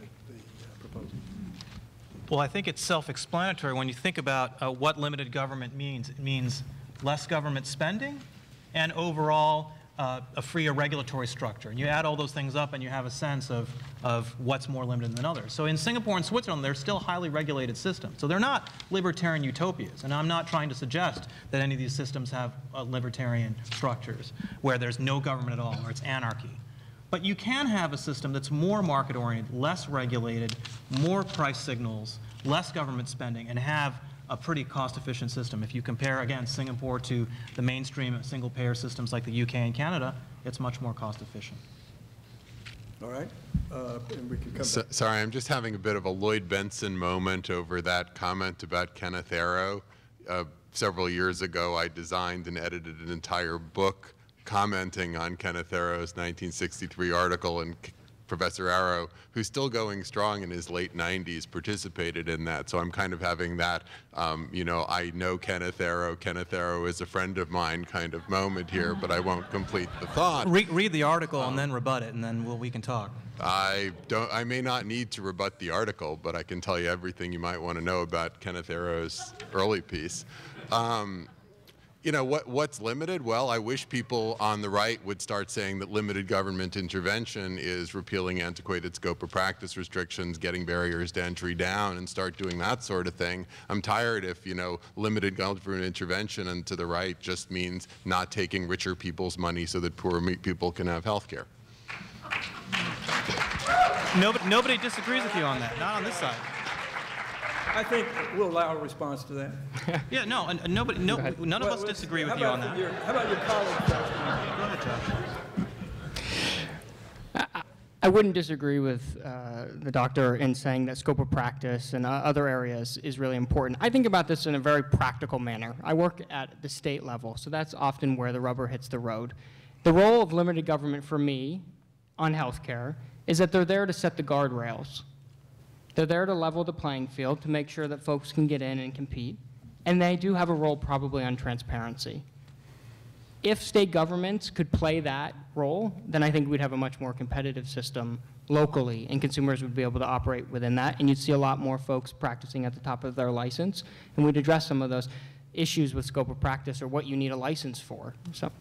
proposal. Well, I think it's self-explanatory when you think about what limited government means. It means less government spending and overall a freer regulatory structure. And you add all those things up and you have a sense of what's more limited than others. So in Singapore and Switzerland, they're still highly regulated systems. So they're not libertarian utopias. And I'm not trying to suggest that any of these systems have libertarian structures where there's no government at all or it's anarchy. But you can have a system that's more market-oriented, less regulated, more price signals, less government spending, and have a pretty cost-efficient system. If you compare, again, Singapore to the mainstream single-payer systems like the UK and Canada, it's much more cost-efficient. All right, and we can come back. Sorry, I'm just having a bit of a Lloyd Benson moment over that comment about Kenneth Arrow. Several years ago, I designed and edited an entire book commenting on Kenneth Arrow's 1963 article, and Professor Arrow, who's still going strong in his late 90s, participated in that. So I'm kind of having that, you know, I know Kenneth Arrow is a friend of mine kind of moment here, but I won't complete the thought. Read the article and then rebut it, and then we can talk. I may not need to rebut the article, but I can tell you everything you might want to know about Kenneth Arrow's early piece. You know, what's limited? Well, I wish people on the right would start saying that limited government intervention is repealing antiquated scope of practice restrictions, getting barriers to entry down, and start doing that sort of thing. I'm tired if, you know, limited government intervention and to the right just means not taking richer people's money so that poorer people can have health care. Nobody disagrees with you on that, not on this side. I think we'll allow a response to that. Yeah, no, none of us disagree with you on that. How about your colleague? Go ahead, Josh. I wouldn't disagree with the doctor in saying that scope of practice and other areas is really important. I think about this in a very practical manner. I work at the state level, so that's often where the rubber hits the road. The role of limited government for me on healthcare is that they're there to set the guardrails. They're there to level the playing field to make sure that folks can get in and compete. And they do have a role probably on transparency. If state governments could play that role, then I think we'd have a much more competitive system locally, and consumers would be able to operate within that, and you'd see a lot more folks practicing at the top of their license, and we'd address some of those issues with scope of practice or what you need a license for. So.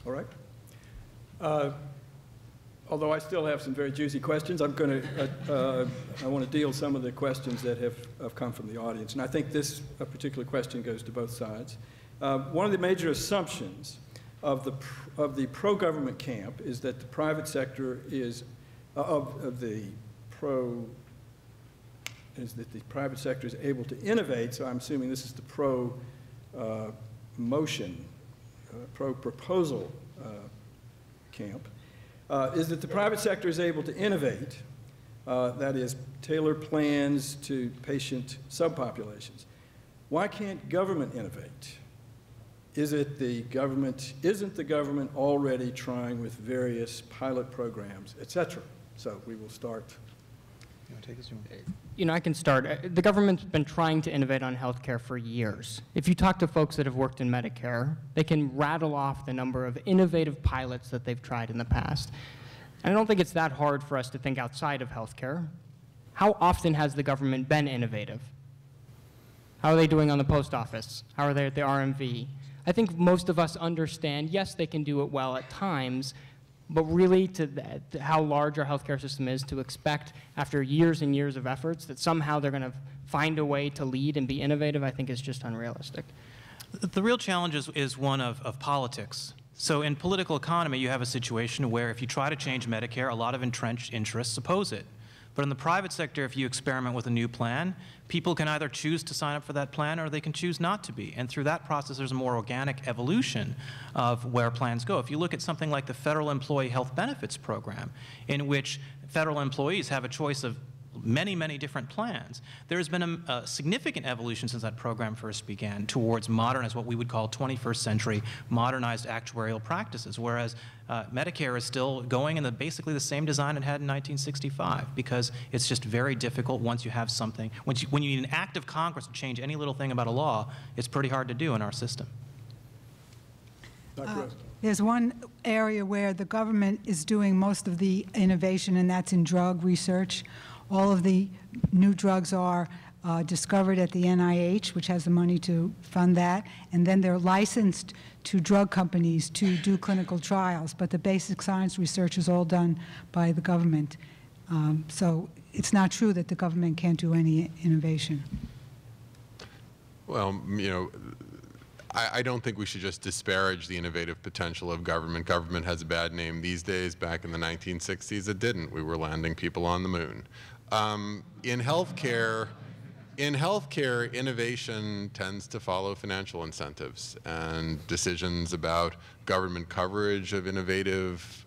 All right. Although I still have some very juicy questions, I'm going to, I want to deal some of the questions that have come from the audience. And I think this particular question goes to both sides. One of the major assumptions of the pro-government camp is that the private sector is, is that the private sector is able to innovate. So I'm assuming this is the pro-motion, pro-proposal camp. Is that the private sector is able to innovate, that is, tailor plans to patient subpopulations. Why can't government innovate? Isn't the government already trying with various pilot programs, et cetera? So we will start. You want to take this? You know, I can start. The government's been trying to innovate on healthcare for years. If you talk to folks that have worked in Medicare, they can rattle off the number of innovative pilots that they've tried in the past. And I don't think it's that hard for us to think outside of healthcare. How often has the government been innovative? How are they doing on the post office? How are they at the RMV? I think most of us understand, yes, they can do it well at times, but really to how large our healthcare system is, to expect after years and years of efforts that somehow they're going to find a way to lead and be innovative, I think is just unrealistic. The real challenge is one of politics. So in political economy, you have a situation where if you try to change Medicare, a lot of entrenched interests oppose it. But in the private sector, if you experiment with a new plan, people can either choose to sign up for that plan or they can choose not to be. And through that process, there's a more organic evolution of where plans go. If you look at something like the Federal Employee Health Benefits Program, in which federal employees have a choice of many, many different plans. There's been a significant evolution since that program first began towards modernized, what we would call 21st century modernized actuarial practices, whereas Medicare is still going in basically the same design it had in 1965, because it's just very difficult once you have something. When you need an act of Congress to change any little thing about a law, it's pretty hard to do in our system. Dr. Rosenthal. There's one area where the government is doing most of the innovation, and that's in drug research. All of the new drugs are discovered at the NIH, which has the money to fund that, and then they're licensed to drug companies to do clinical trials, but the basic science research is all done by the government. So it's not true that the government can't do any innovation. Well, you know, I don't think we should just disparage the innovative potential of government. Government has a bad name these days. Back in the 1960s, it didn't. We were landing people on the moon. In healthcare, innovation tends to follow financial incentives, and decisions about government coverage of innovative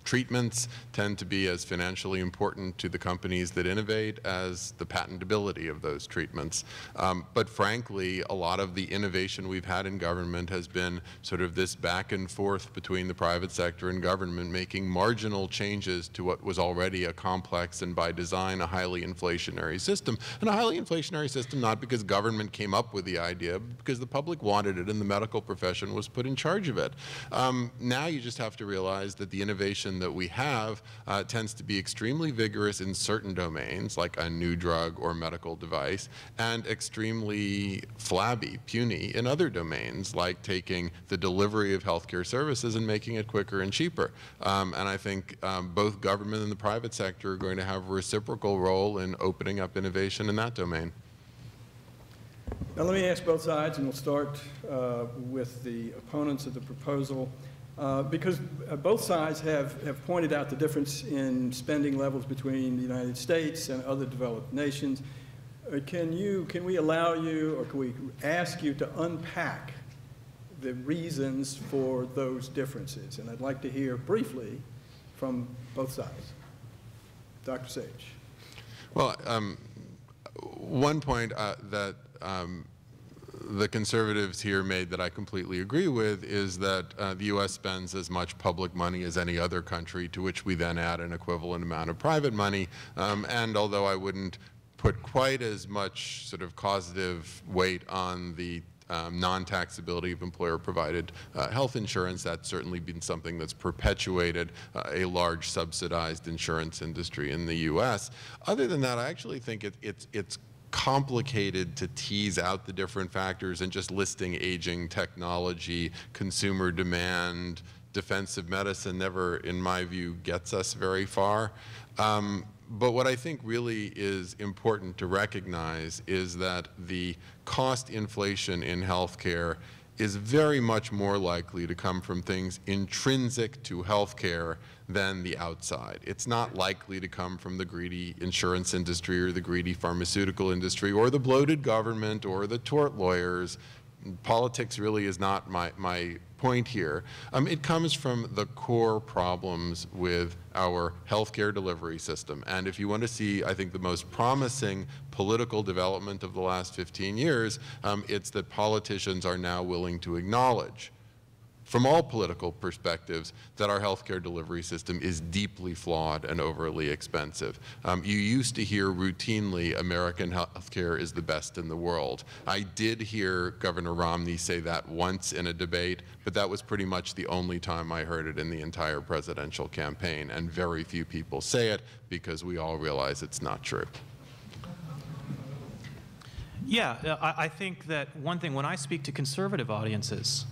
treatments tend to be as financially important to the companies that innovate as the patentability of those treatments. But frankly, a lot of the innovation we've had in government has been sort of this back and forth between the private sector and government, making marginal changes to what was already a complex and by design a highly inflationary system. And a highly inflationary system not because government came up with the idea, but because the public wanted it and the medical profession was put in charge of it. Now you just have to realize that the innovation that we have tends to be extremely vigorous in certain domains, like a new drug or medical device, and extremely flabby, puny in other domains, like taking the delivery of healthcare services and making it quicker and cheaper. And I think both government and the private sector are going to have a reciprocal role in opening up innovation in that domain. Now let me ask both sides, and we'll start with the opponents of the proposal. Because both sides have pointed out the difference in spending levels between the United States and other developed nations. Can we allow you, or can we ask you to unpack the reasons for those differences? And I'd like to hear briefly from both sides. Dr. Sage. Well, one point that the conservatives here made that I completely agree with is that the U.S. spends as much public money as any other country, to which we then add an equivalent amount of private money. And although I wouldn't put quite as much sort of causative weight on the non-taxability of employer-provided health insurance, that's certainly been something that's perpetuated a large subsidized insurance industry in the U.S. Other than that, I actually think it's complicated to tease out the different factors, and just listing aging, technology, consumer demand, defensive medicine never, in my view, gets us very far. But what I think really is important to recognize is that the cost inflation in healthcare is very much more likely to come from things intrinsic to healthcare than the outside. It's not likely to come from the greedy insurance industry or the greedy pharmaceutical industry or the bloated government or the tort lawyers. Politics really is not my point here. It comes from the core problems with our healthcare delivery system. And if you want to see, I think, the most promising political development of the last 15 years, it's that politicians are now willing to acknowledge, from all political perspectives, that our healthcare delivery system is deeply flawed and overly expensive. You used to hear routinely American healthcare is the best in the world. I did hear Governor Romney say that once in a debate, but that was pretty much the only time I heard it in the entire presidential campaign, and very few people say it because we all realize it's not true. Yeah, I think that one thing, when I speak to conservative audiences,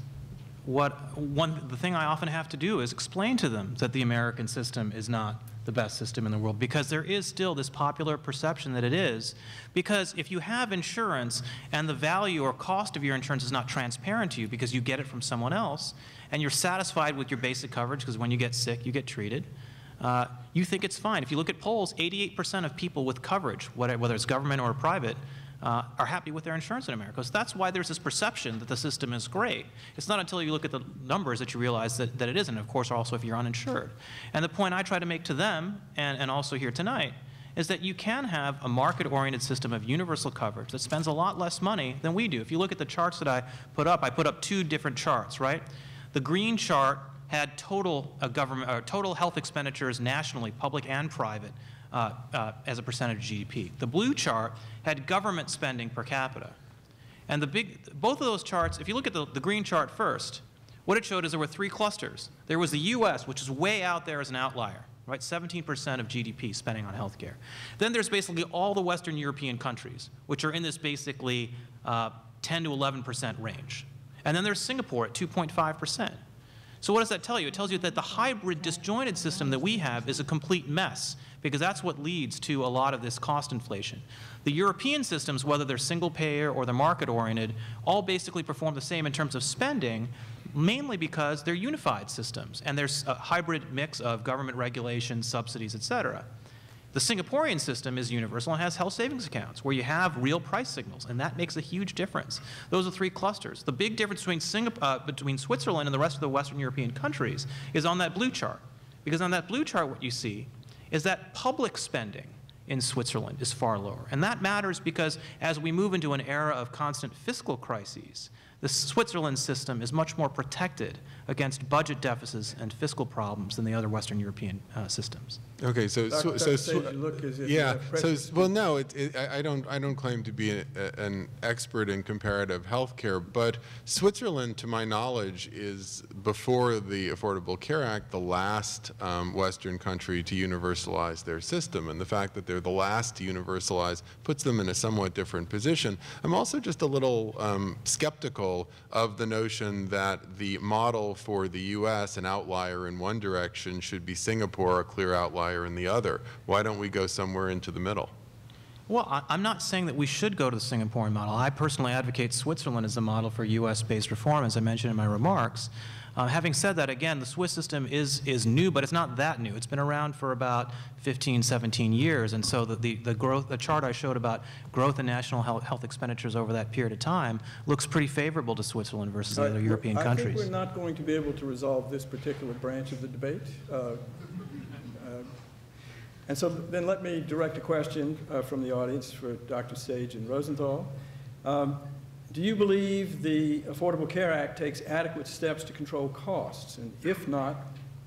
the thing I often have to do is explain to them that the American system is not the best system in the world, because there is still this popular perception that it is. Because if you have insurance and the value or cost of your insurance is not transparent to you because you get it from someone else, and you're satisfied with your basic coverage because when you get sick, you get treated, you think it's fine. If you look at polls, 88% of people with coverage, whether it's government or private, are happy with their insurance in America. So that's why there's this perception that the system is great. It's not until you look at the numbers that you realize that it isn't, of course, also if you're uninsured. And the point I try to make to them, and also here tonight, is that you can have a market-oriented system of universal coverage that spends a lot less money than we do. If you look at the charts that I put up 2 different charts, right? The green chart had total total health expenditures nationally, public and private, as a percentage of GDP. The blue chart had government spending per capita. And both of those charts, if you look at the green chart first, what it showed is there were 3 clusters. There was the US, which is way out there as an outlier, right? 17% of GDP spending on healthcare. Then there's basically all the Western European countries, which are in this basically 10 to 11% range. And then there's Singapore at 2.5%. So what does that tell you? It tells you that the hybrid disjointed system that we have is a complete mess, because that's what leads to a lot of this cost inflation. The European systems, whether they're single payer or they're market oriented, all basically perform the same in terms of spending, mainly because they're unified systems and there's a hybrid mix of government regulations, subsidies, et cetera. The Singaporean system is universal and has health savings accounts where you have real price signals, and that makes a huge difference. Those are 3 clusters. The big difference between Switzerland and the rest of the Western European countries is on that blue chart. Because on that blue chart, what you see is that public spending in Switzerland is far lower. And that matters because as we move into an era of constant fiscal crises, the Switzerland system is much more protected against budget deficits and fiscal problems than the other Western European systems. Okay, well, no, I don't claim to be an expert in comparative health care, but Switzerland, to my knowledge, is, before the Affordable Care Act, the last Western country to universalize their system. And the fact that they're the last to universalize puts them in a somewhat different position. I'm also just a little skeptical of the notion that the model for the U.S., an outlier in one direction, should be Singapore, a clear outlier in the other. Why don't we go somewhere into the middle? Well, I'm not saying that we should go to the Singaporean model. I personally advocate Switzerland as a model for U.S.-based reform, as I mentioned in my remarks. Having said that, again, the Swiss system is new, but it's not that new. It's been around for about 15, 17 years, and so the chart I showed about growth in national health expenditures over that period of time looks pretty favorable to Switzerland versus the other European countries. I think we're not going to be able to resolve this particular branch of the debate. And so then let me direct a question from the audience for Dr. Sage and Rosenthal. Do you believe the Affordable Care Act takes adequate steps to control costs? And if not,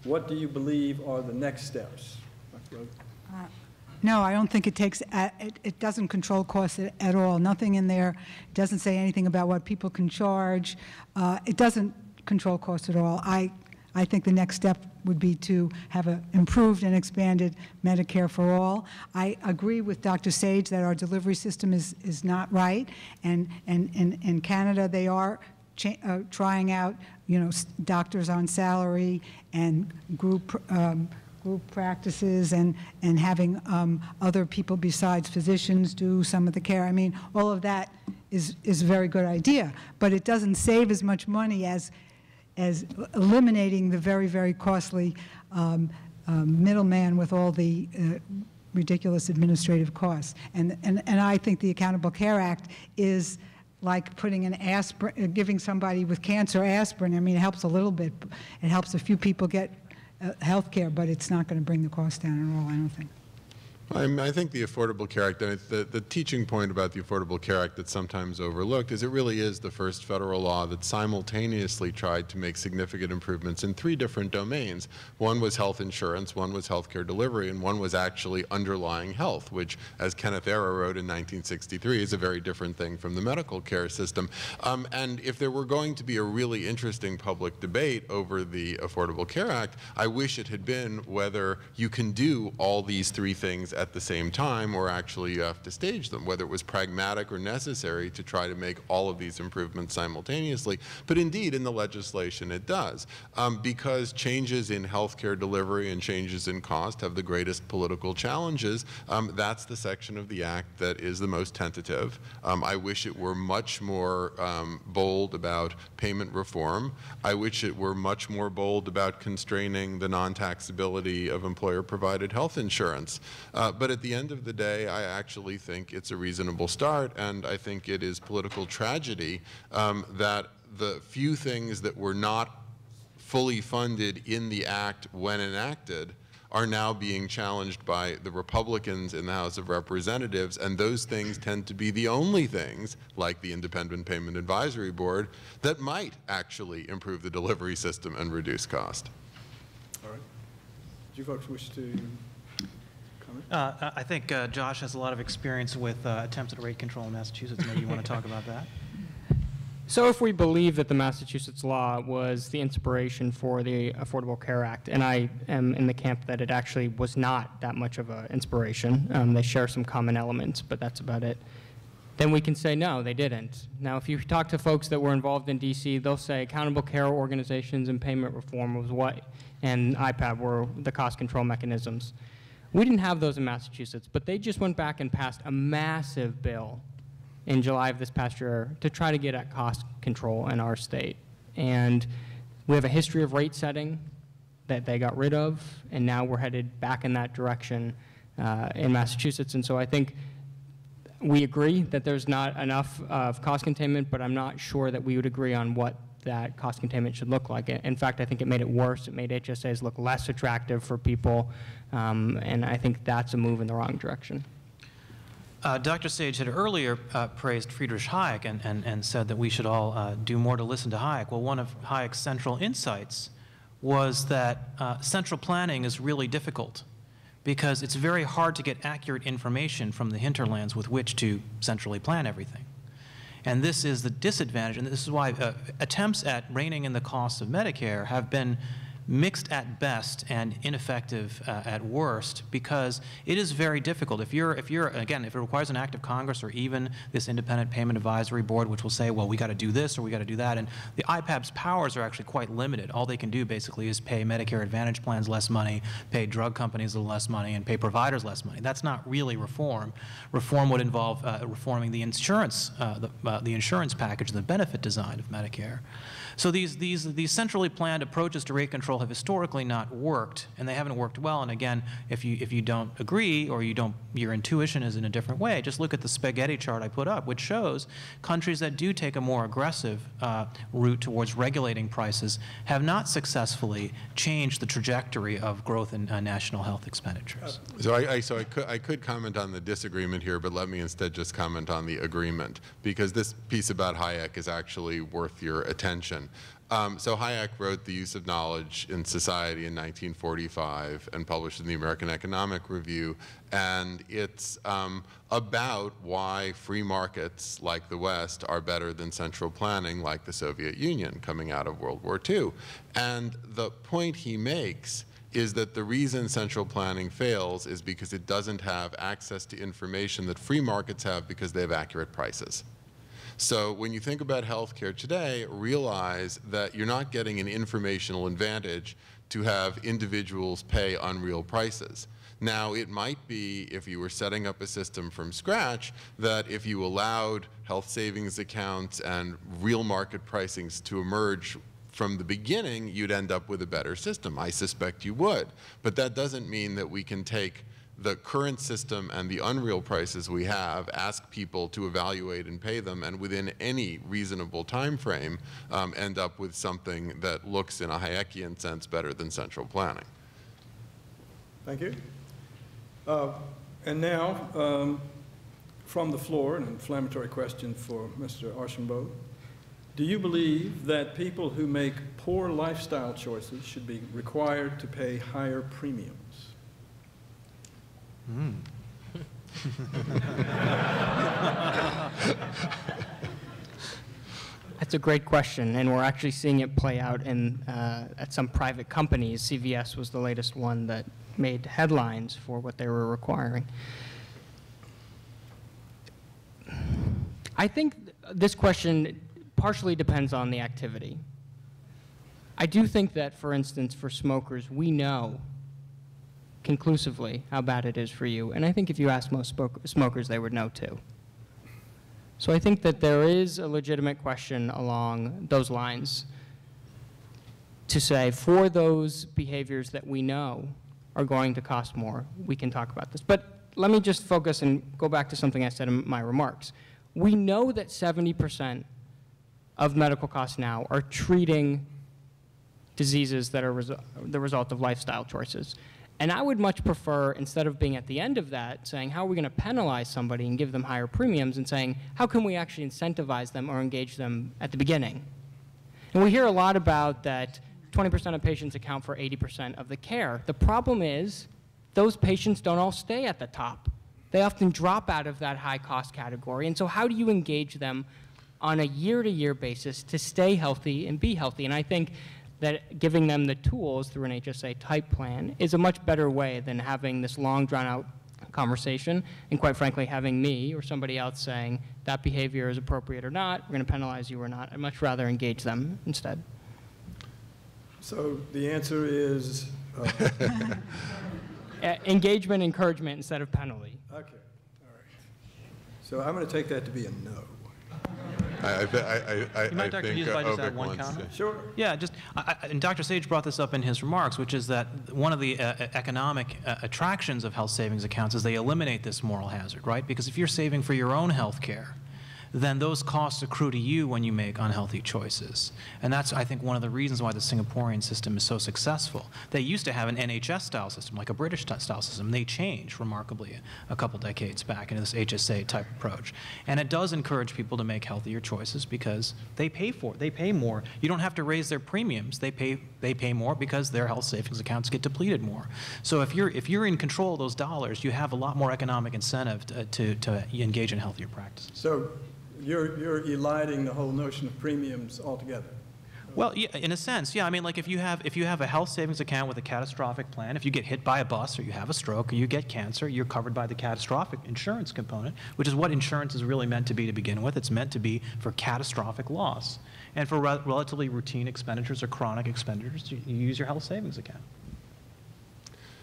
what do you believe are the next steps? No, I don't think it takes, it doesn't control costs at all. Nothing in there doesn't say anything about what people can charge. It doesn't control costs at all. I think the next step would be to have an improved and expanded Medicare for all. I agree with Dr. Sage that our delivery system is not right, and in Canada they are trying out, doctors on salary and group practices and having other people besides physicians do some of the care. I mean, all of that is a very good idea, but it doesn't save as much money as eliminating the very, very costly middleman with all the ridiculous administrative costs. And I think the Accountable Care Act is like putting an aspirin, giving somebody with cancer aspirin. I mean, it helps a little bit. It helps a few people get health care, but it's not going to bring the cost down at all, I don't think. I think the Affordable Care Act, the teaching point about the Affordable Care Act that's sometimes overlooked is it really is the first federal law that simultaneously tried to make significant improvements in 3 different domains. One was health insurance, one was healthcare delivery, and one was actually underlying health, which, as Kenneth Arrow wrote in 1963, is a very different thing from the medical care system. And if there were going to be a really interesting public debate over the Affordable Care Act, I wish it had been whether you can do all these 3 things at the same time, or actually you have to stage them, whether it was pragmatic or necessary to try to make all of these improvements simultaneously. But indeed, in the legislation, it does, because changes in healthcare delivery and changes in cost have the greatest political challenges. That's the section of the act that is the most tentative. I wish it were much more bold about payment reform. I wish it were much more bold about constraining the non-taxability of employer-provided health insurance. But at the end of the day, I actually think it's a reasonable start, and I think it is political tragedy that the few things that were not fully funded in the act when enacted are now being challenged by the Republicans in the House of Representatives, and those things tend to be the only things, like the Independent Payment Advisory Board, that might actually improve the delivery system and reduce cost. All right. Do you folks wish to comment? I think Josh has a lot of experience with attempts at rate control in Massachusetts. Maybe you want to talk about that? So if we believe that the Massachusetts law was the inspiration for the Affordable Care Act, and I am in the camp that it actually was not that much of an inspiration, they share some common elements, but that's about it, then we can say no, they didn't. Now, if you talk to folks that were involved in DC, they'll say accountable care organizations and payment reform was what, and IPAB were the cost control mechanisms. We didn't have those in Massachusetts, but they just went back and passed a massive bill in July of this past year to try to get at cost control in our state. And we have a history of rate setting that they got rid of, and now we're headed back in that direction in Massachusetts. And so I think we agree that there's not enough of cost containment, but I'm not sure that we would agree on what that cost containment should look like. In fact, I think it made it worse. It made HSAs look less attractive for people, and I think that's a move in the wrong direction. Dr. Sage had earlier praised Friedrich Hayek and said that we should all do more to listen to Hayek. Well, one of Hayek's central insights was that central planning is really difficult because it's very hard to get accurate information from the hinterlands with which to centrally plan everything. And this is the disadvantage, and this is why attempts at reining in the costs of Medicare have been mixed at best and ineffective at worst, because it is very difficult. If it requires an act of Congress or even this Independent Payment Advisory Board, which will say, well, we got to do this or we got to do that, and the IPAB's powers are actually quite limited. All they can do basically is pay Medicare Advantage plans less money, pay drug companies a little less money, and pay providers less money. That's not really reform. Reform would involve reforming the insurance, the insurance package, the benefit design of Medicare. So these centrally planned approaches to rate control have historically not worked, and they haven't worked well. And again, if you don't agree or your intuition is in a different way, just look at the spaghetti chart I put up, which shows countries that do take a more aggressive route towards regulating prices have not successfully changed the trajectory of growth in national health expenditures. So I could comment on the disagreement here, but let me instead just comment on the agreement, because this piece about Hayek is actually worth your attention. So Hayek wrote The Use of Knowledge in Society in 1945 and published in the American Economic Review, and it's about why free markets like the West are better than central planning like the Soviet Union coming out of World War II. And the point he makes is that the reason central planning fails is because it doesn't have access to information that free markets have because they have accurate prices. So when you think about healthcare today, realize that you're not getting an informational advantage to have individuals pay unreal prices. Now, it might be, if you were setting up a system from scratch, that if you allowed health savings accounts and real market pricings to emerge from the beginning, you'd end up with a better system. I suspect you would. But that doesn't mean that we can take the current system and the unreal prices we have, ask people to evaluate and pay them, and within any reasonable time frame, end up with something that looks, in a Hayekian sense, better than central planning. Thank you. And now, from the floor, an inflammatory question for Mr. Archambault. Do you believe that people who make poor lifestyle choices should be required to pay higher premiums? That's a great question, and we're actually seeing it play out in, at some private companies. CVS was the latest one that made headlines for what they were requiring. I think this question partially depends on the activity. I do think that, for instance, for smokers, we know conclusively how bad it is for you. And I think if you ask most smokers, they would know too. So I think that there is a legitimate question along those lines to say, for those behaviors that we know are going to cost more, we can talk about this. But let me just focus and go back to something I said in my remarks. We know that 70% of medical costs now are treating diseases that are the result of lifestyle choices. And I would much prefer, instead of being at the end of that, saying, how are we going to penalize somebody and give them higher premiums, and saying, how can we actually incentivize them or engage them at the beginning? And we hear a lot about that 20% of patients account for 80% of the care. The problem is those patients don't all stay at the top. They often drop out of that high-cost category. And so how do you engage them on a year-to-year basis to stay healthy and be healthy? And I think that giving them the tools through an HSA-type plan is a much better way than having this long, drawn-out conversation, and quite frankly, having me or somebody else saying that behavior is appropriate or not, we're going to penalize you or not. I'd much rather engage them instead. So the answer is? Engagement, encouragement instead of penalty. Okay, all right. So I'm going to take that to be a no. You mind, Dr. Hughes, if I just add one comment? Sure. Yeah, and Dr. Sage brought this up in his remarks, which is that one of the economic attractions of health savings accounts is they eliminate this moral hazard, right? Because if you're saving for your own health care, then those costs accrue to you when you make unhealthy choices. And that's, I think, one of the reasons why the Singaporean system is so successful. They used to have an NHS-style system, like a British-style system. They changed remarkably a couple decades back into this HSA-type approach. And it does encourage people to make healthier choices because they pay for it. They pay more. You don't have to raise their premiums. They pay more because their health savings accounts get depleted more. So if you're in control of those dollars, you have a lot more economic incentive to engage in healthier practices. So you're eliding the whole notion of premiums altogether. Well, yeah, in a sense, yeah. I mean, like if you have a health savings account with a catastrophic plan, if you get hit by a bus or you have a stroke or you get cancer, you're covered by the catastrophic insurance component, which is what insurance is really meant to be to begin with. It's meant to be for catastrophic loss. And for relatively routine expenditures or chronic expenditures, you use your health savings account.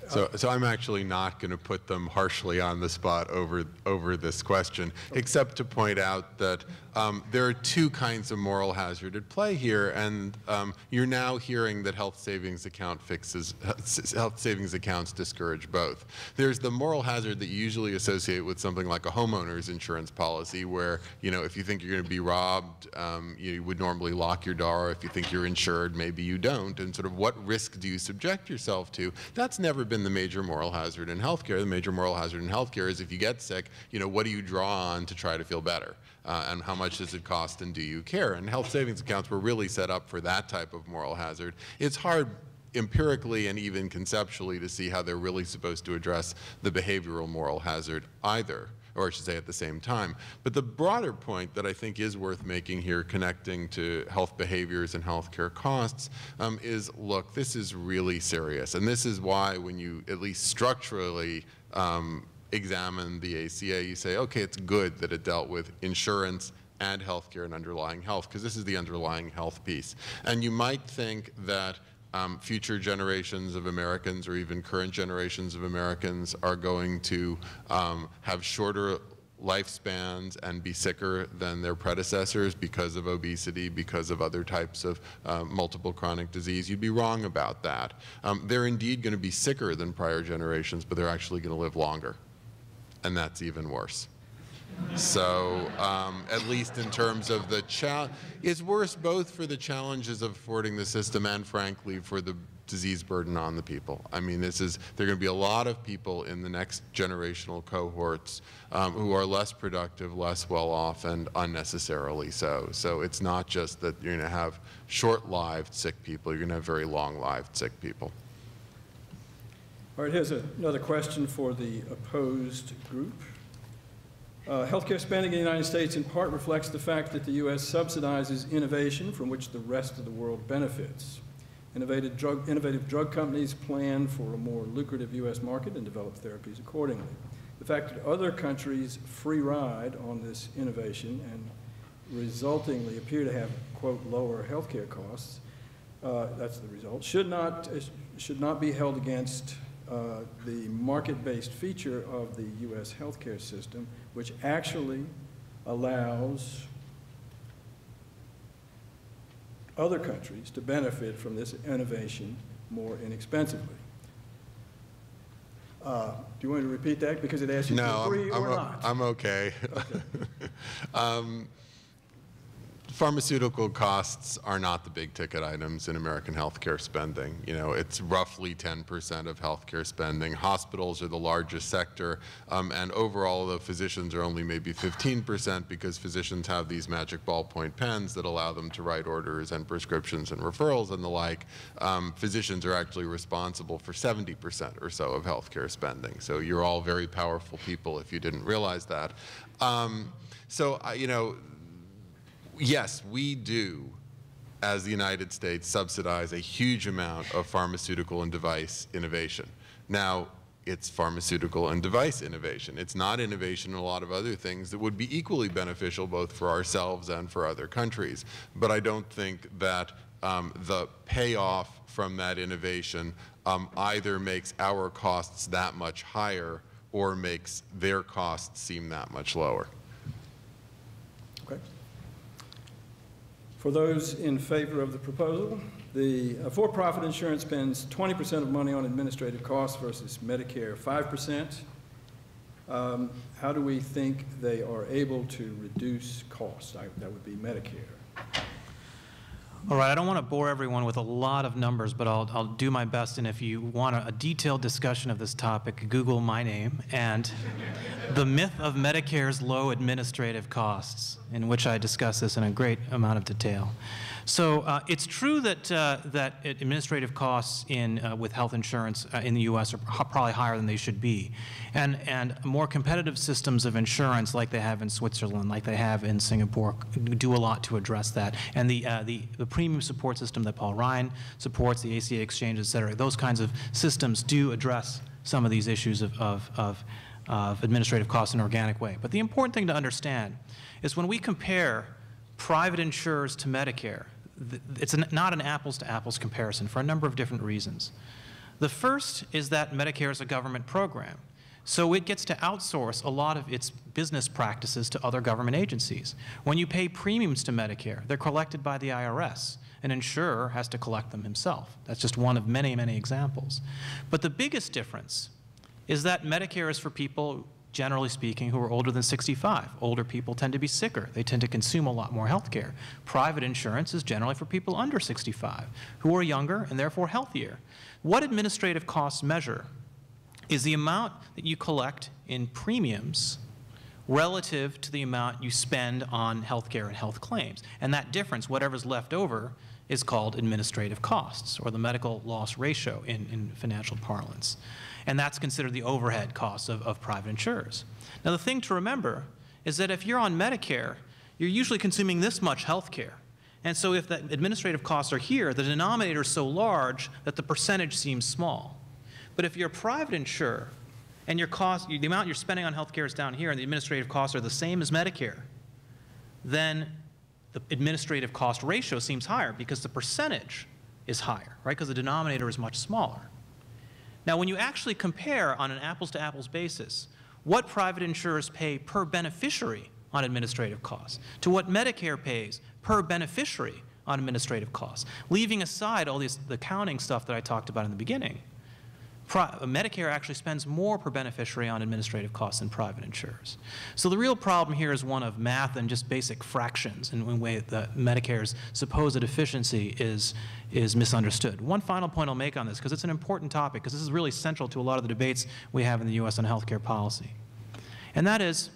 So I'm actually not going to put them harshly on the spot over this question, except to point out that there are two kinds of moral hazard at play here, and you're now hearing that health savings accounts discourage both. There's the moral hazard that you usually associate with something like a homeowner's insurance policy, where if you think you're going to be robbed, you would normally lock your door. If you think you're insured, maybe you don't. And sort of what risk do you subject yourself to? That's never been the major moral hazard in healthcare. The major moral hazard in healthcare is if you get sick, what do you draw on to try to feel better? And how much does it cost, and do you care? And health savings accounts were really set up for that type of moral hazard. It's hard empirically and even conceptually to see how they're really supposed to address the behavioral moral hazard either, or I should say at the same time. But the broader point that I think is worth making here, connecting to health behaviors and healthcare costs, is, look, this is really serious. And this is why when you at least structurally examine the ACA, you say, okay, it's good that it dealt with insurance and healthcare and underlying health, because this is the underlying health piece. And you might think that future generations of Americans, or even current generations of Americans, are going to have shorter lifespans and be sicker than their predecessors because of obesity, because of other types of multiple chronic disease. You'd be wrong about that. They're indeed going to be sicker than prior generations, but they're actually going to live longer. And that's even worse. So at least in terms of the challenge, it's worse both for the challenges of affording the system and, frankly, for the disease burden on the people. I mean, there are going to be a lot of people in the next generational cohorts who are less productive, less well-off, and unnecessarily so. So it's not just that you're going to have short-lived sick people, you're going to have very long-lived sick people. All right, here's another question for the opposed group. Healthcare spending in the United States in part reflects the fact that the U.S. subsidizes innovation from which the rest of the world benefits. Innovative drug companies plan for a more lucrative U.S. market and develop therapies accordingly. The fact that other countries free ride on this innovation and resultingly appear to have, quote, lower healthcare costs, that's the result, should not be held against the market-based feature of the U.S. healthcare system, which actually allows other countries to benefit from this innovation more inexpensively. Do you want to repeat that because it asks you to agree or not? I'm okay. Pharmaceutical costs are not the big ticket items in American healthcare spending. You know, it's roughly 10% of healthcare spending. Hospitals are the largest sector, and overall the physicians are only maybe 15% because physicians have these magic ballpoint pens that allow them to write orders and prescriptions and referrals and the like. Physicians are actually responsible for 70% or so of healthcare spending. So you're all very powerful people if you didn't realize that. You know, yes, we do, as the United States, subsidize a huge amount of pharmaceutical and device innovation. Now, it's pharmaceutical and device innovation. It's not innovation in a lot of other things that would be equally beneficial both for ourselves and for other countries. But I don't think that the payoff from that innovation either makes our costs that much higher or makes their costs seem that much lower. Okay. For those in favor of the proposal, the for-profit insurance spends 20% of money on administrative costs versus Medicare 5%. How do we think they are able to reduce costs? That would be Medicare. All right, I don't want to bore everyone with a lot of numbers, but I'll do my best. And if you want a detailed discussion of this topic, Google my name and the myth of Medicare's low administrative costs, in which I discuss this in a great amount of detail. So it's true that that administrative costs with health insurance in the U.S. are probably higher than they should be, and more competitive systems of insurance, like they have in Switzerland, like they have in Singapore, do a lot to address that. And the premium support system that Paul Ryan supports, the ACA exchange, et cetera, those kinds of systems do address some of these issues of administrative costs in an organic way. But the important thing to understand is when we compare private insurers to Medicare, it's not an apples-to-apples comparison for a number of different reasons. The first is that Medicare is a government program, so it gets to outsource a lot of its business practices to other government agencies. When you pay premiums to Medicare, they're collected by the IRS. An insurer has to collect them himself. That's just one of many, many examples. But the biggest difference is that Medicare is for people, generally speaking, who are older than 65. Older people tend to be sicker. They tend to consume a lot more health care. Private insurance is generally for people under 65, who are younger and therefore healthier. What administrative costs measure is the amount that you collect in premiums relative to the amount you spend on health care and health claims. And that difference, whatever's left over, is called administrative costs, or the medical loss ratio in financial parlance. And that's considered the overhead costs of private insurers. Now, the thing to remember is that if you're on Medicare, you're usually consuming this much health care. And so if the administrative costs are here, the denominator is so large that the percentage seems small. But if you're a private insurer and your cost, the amount you're spending on health care is down here and the administrative costs are the same as Medicare, then the administrative cost ratio seems higher because the percentage is higher, right? Because the denominator is much smaller. Now, when you actually compare on an apples-to-apples basis what private insurers pay per beneficiary on administrative costs to what Medicare pays per beneficiary on administrative costs, leaving aside all the accounting stuff that I talked about in the beginning, Medicare actually spends more per beneficiary on administrative costs than private insurers. So the real problem here is one of math and just basic fractions in a way that Medicare's supposed efficiency is misunderstood. One final point I'll make on this, because it's an important topic, because this is really central to a lot of the debates we have in the U.S. on healthcare policy. And that is,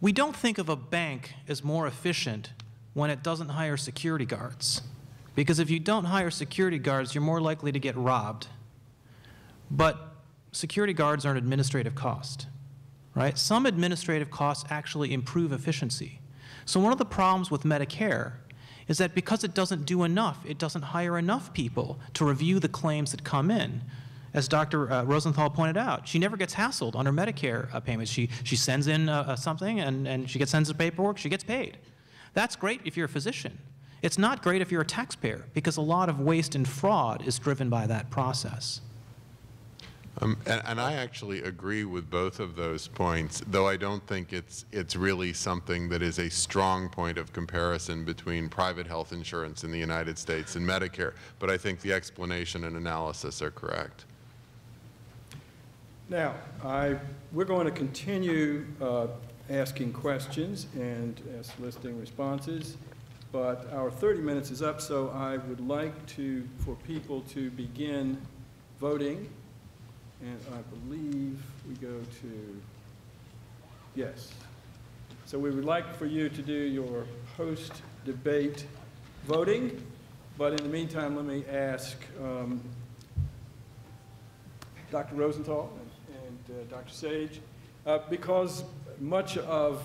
we don't think of a bank as more efficient when it doesn't hire security guards. Because if you don't hire security guards, you're more likely to get robbed. But security guards are an administrative cost, right? Some administrative costs actually improve efficiency. So one of the problems with Medicare is that because it doesn't do enough, it doesn't hire enough people to review the claims that come in. As Dr. Rosenthal pointed out, she never gets hassled on her Medicare payments. She sends in something and she sends the paperwork, she gets paid. That's great if you're a physician. It's not great if you're a taxpayer, because a lot of waste and fraud is driven by that process. And I actually agree with both of those points, though I don't think it's really something that is a strong point of comparison between private health insurance in the United States and Medicare. But I think the explanation and analysis are correct. Now, we're going to continue asking questions and soliciting responses, but our 30 minutes is up, so I would like for people to begin voting. And I believe we go to, yes. So we would like for you to do your post-debate voting, but in the meantime, let me ask Dr. Rosenthal and Dr. Sage, because much of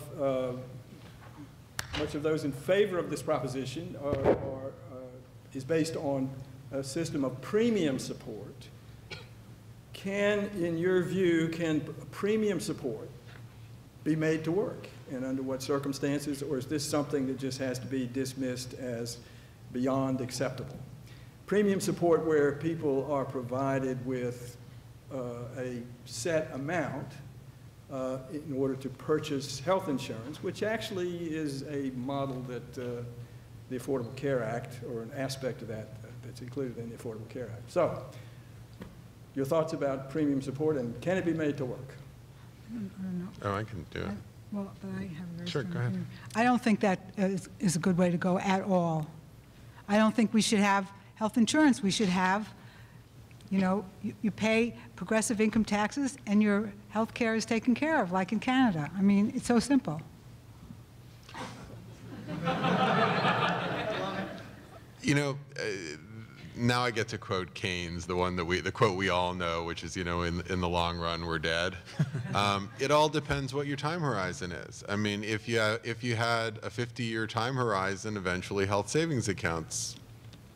those in favor of this proposition is based on a system of premium support. In your view, can premium support be made to work, and under what circumstances, or is this something that just has to be dismissed as beyond acceptable? Premium support where people are provided with a set amount in order to purchase health insurance, which actually is a model that the Affordable Care Act, or an aspect of that that's included in the Affordable Care Act. So, your thoughts about premium support, and can it be made to work? I don't know. Oh, I can do it. Well, but I have a very Sure, strong go ahead. opinion. I don't think that is a good way to go at all. I don't think we should have health insurance. We should have, you know, you pay progressive income taxes and your health care is taken care of, like in Canada. I mean, it's so simple. You know, now I get to quote Keynes, the quote we all know, which is, you know, in the long run, we're dead. It all depends what your time horizon is. I mean, if you had a 50-year time horizon, eventually health savings accounts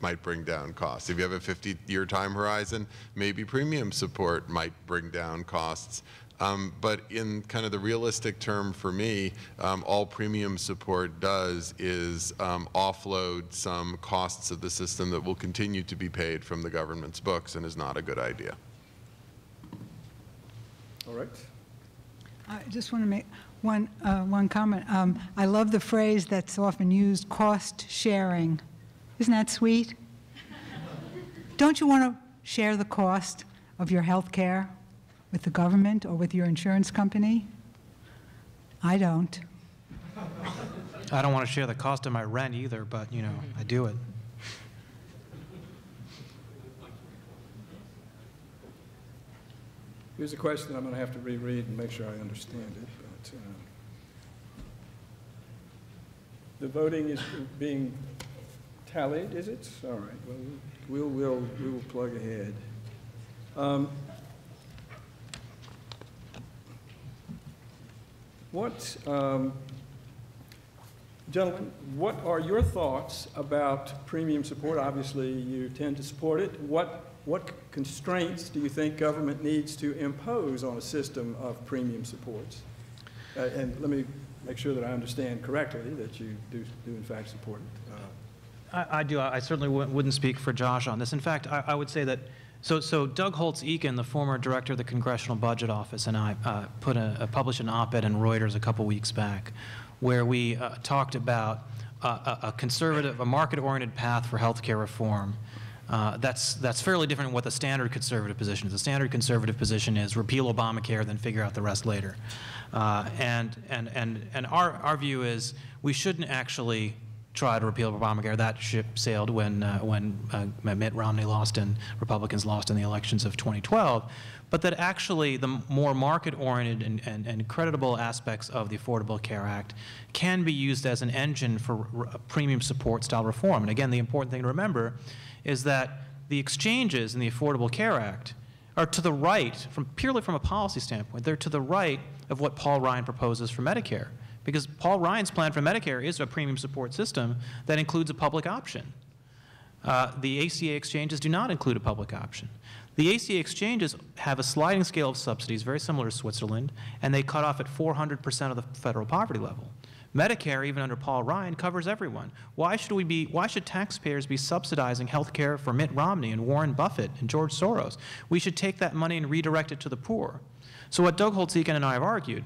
might bring down costs. If you have a 50-year time horizon, maybe premium support might bring down costs. But in kind of the realistic term for me, all premium support does is offload some costs of the system that will continue to be paid from the government's books, and is not a good idea. All right. I just want to make one comment. I love the phrase that's often used, cost sharing. Isn't that sweet? Don't you want to share the cost of your health care with the government or with your insurance company? I don't. I don't want to share the cost of my rent either, but, you know, I do it. Here's a question I'm going to have to reread and make sure I understand it. But, the voting is being tallied, is it? All right. Well, we will plug ahead. Gentlemen, what are your thoughts about premium support? Obviously, you tend to support it. What constraints do you think government needs to impose on a system of premium supports? And let me make sure that I understand correctly that you do in fact support it. I do. I certainly wouldn't speak for Josh on this. In fact, I would say that, so Doug Holtz-Eakin, the former director of the Congressional Budget Office, and I published an op-ed in Reuters a couple weeks back where we talked about a market-oriented path for healthcare reform. That's fairly different than what the standard conservative position is. The standard conservative position is repeal Obamacare, then figure out the rest later. And our view is we shouldn't actually try to repeal Obamacare. That ship sailed when Mitt Romney lost and Republicans lost in the elections of 2012. But that actually the more market-oriented and creditable aspects of the Affordable Care Act can be used as an engine for premium support style reform. And again, the important thing to remember is that the exchanges in the Affordable Care Act are to the right, purely from a policy standpoint, they're to the right of what Paul Ryan proposes for Medicare. Because Paul Ryan's plan for Medicare is a premium support system that includes a public option. The ACA exchanges do not include a public option. The ACA exchanges have a sliding scale of subsidies, very similar to Switzerland, and they cut off at 400% of the federal poverty level. Medicare, even under Paul Ryan, covers everyone. Why should taxpayers be subsidizing health care for Mitt Romney and Warren Buffett and George Soros? We should take that money and redirect it to the poor. So what Doug Holtz-Eakin and I have argued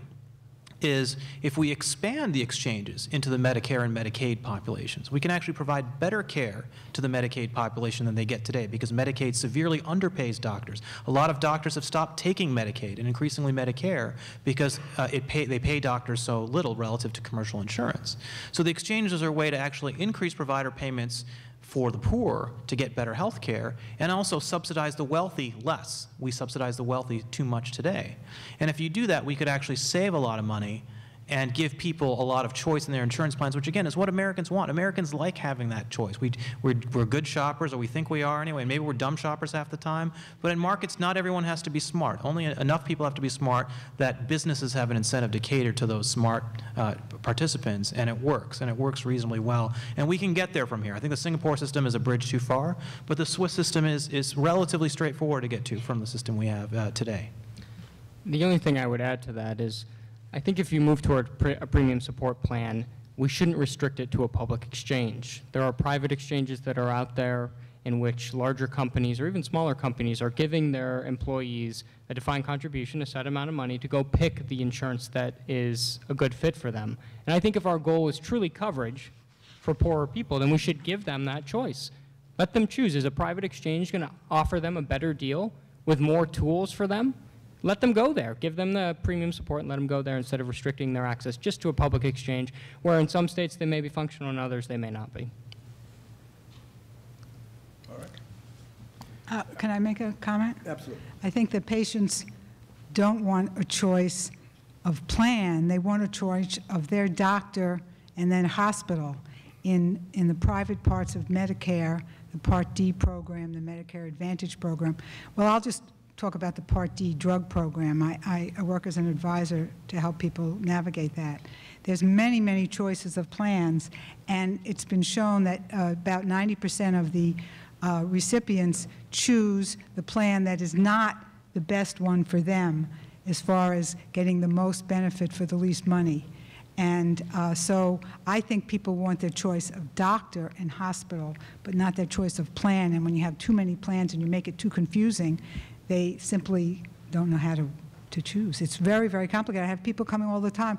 is if we expand the exchanges into the Medicare and Medicaid populations, we can actually provide better care to the Medicaid population than they get today, because Medicaid severely underpays doctors. A lot of doctors have stopped taking Medicaid and increasingly Medicare because they pay doctors so little relative to commercial insurance. So the exchanges are a way to actually increase provider payments for the poor to get better health care, and also subsidize the wealthy less. We subsidize the wealthy too much today. And if you do that, we could actually save a lot of money and give people a lot of choice in their insurance plans, which again is what Americans want. Americans like having that choice. We're good shoppers, or we think we are anyway, and maybe we're dumb shoppers half the time. But in markets, not everyone has to be smart. Only enough people have to be smart that businesses have an incentive to cater to those smart participants, and it works reasonably well. And we can get there from here. I think the Singapore system is a bridge too far, but the Swiss system is relatively straightforward to get to from the system we have today. The only thing I would add to that is, I think if you move toward a premium support plan, we shouldn't restrict it to a public exchange. There are private exchanges that are out there in which larger companies or even smaller companies are giving their employees a defined contribution, a set amount of money, to go pick the insurance that is a good fit for them. And I think if our goal is truly coverage for poorer people, then we should give them that choice. Let them choose. Is a private exchange going to offer them a better deal with more tools for them? Let them go there. Give them the premium support and let them go there instead of restricting their access just to a public exchange, where in some states they may be functional and others they may not be. All right. Can I make a comment? Absolutely. I think that patients don't want a choice of plan. They want a choice of their doctor and then hospital. In the private parts of Medicare, the Part D program, the Medicare Advantage program. Well, I'll just talk about the Part D drug program. I work as an advisor to help people navigate that. There's many, many choices of plans, and it's been shown that about 90% of the recipients choose the plan that is not the best one for them as far as getting the most benefit for the least money. And so I think people want their choice of doctor and hospital, but not their choice of plan. And when you have too many plans and you make it too confusing, they simply don't know how to choose. It's very, very complicated. I have people coming all the time,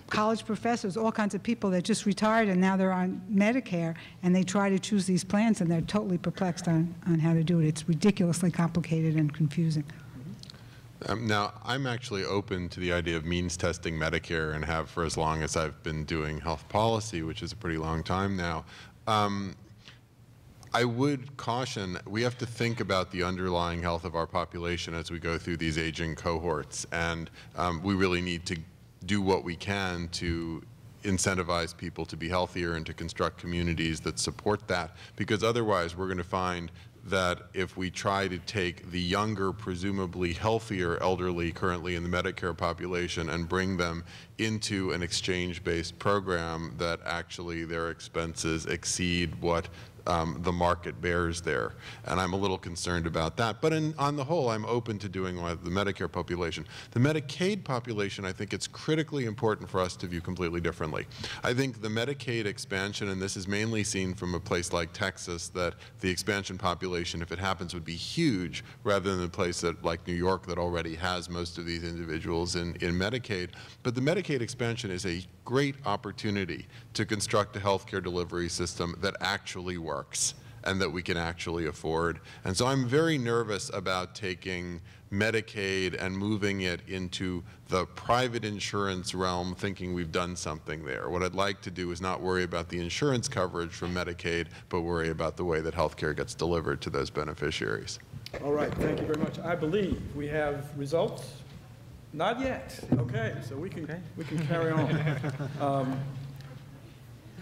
college professors, all kinds of people that just retired and now they're on Medicare, and they try to choose these plans and they're totally perplexed on how to do it. It's ridiculously complicated and confusing. Now, I'm actually open to the idea of means testing Medicare, and have for as long as I've been doing health policy, which is a pretty long time now. I would caution, we have to think about the underlying health of our population as we go through these aging cohorts, and we really need to do what we can to incentivize people to be healthier and to construct communities that support that, because otherwise we're going to find that if we try to take the younger, presumably healthier elderly currently in the Medicare population and bring them into an exchange-based program, that actually their expenses exceed what the market bears there. And I'm a little concerned about that. But on the whole, I'm open to doing the Medicare population. The Medicaid population, I think it's critically important for us to view completely differently. I think the Medicaid expansion, and this is mainly seen from a place like Texas, that the expansion population, if it happens, would be huge, rather than a place like New York that already has most of these individuals in Medicaid. But the Medicaid expansion is a great opportunity to construct a healthcare delivery system that actually works and that we can actually afford. And so I'm very nervous about taking Medicaid and moving it into the private insurance realm, thinking we've done something there. What I'd like to do is not worry about the insurance coverage from Medicaid, but worry about the way that healthcare gets delivered to those beneficiaries. All right, thank you very much. I believe we have results. Not yet. Okay, so we can carry on.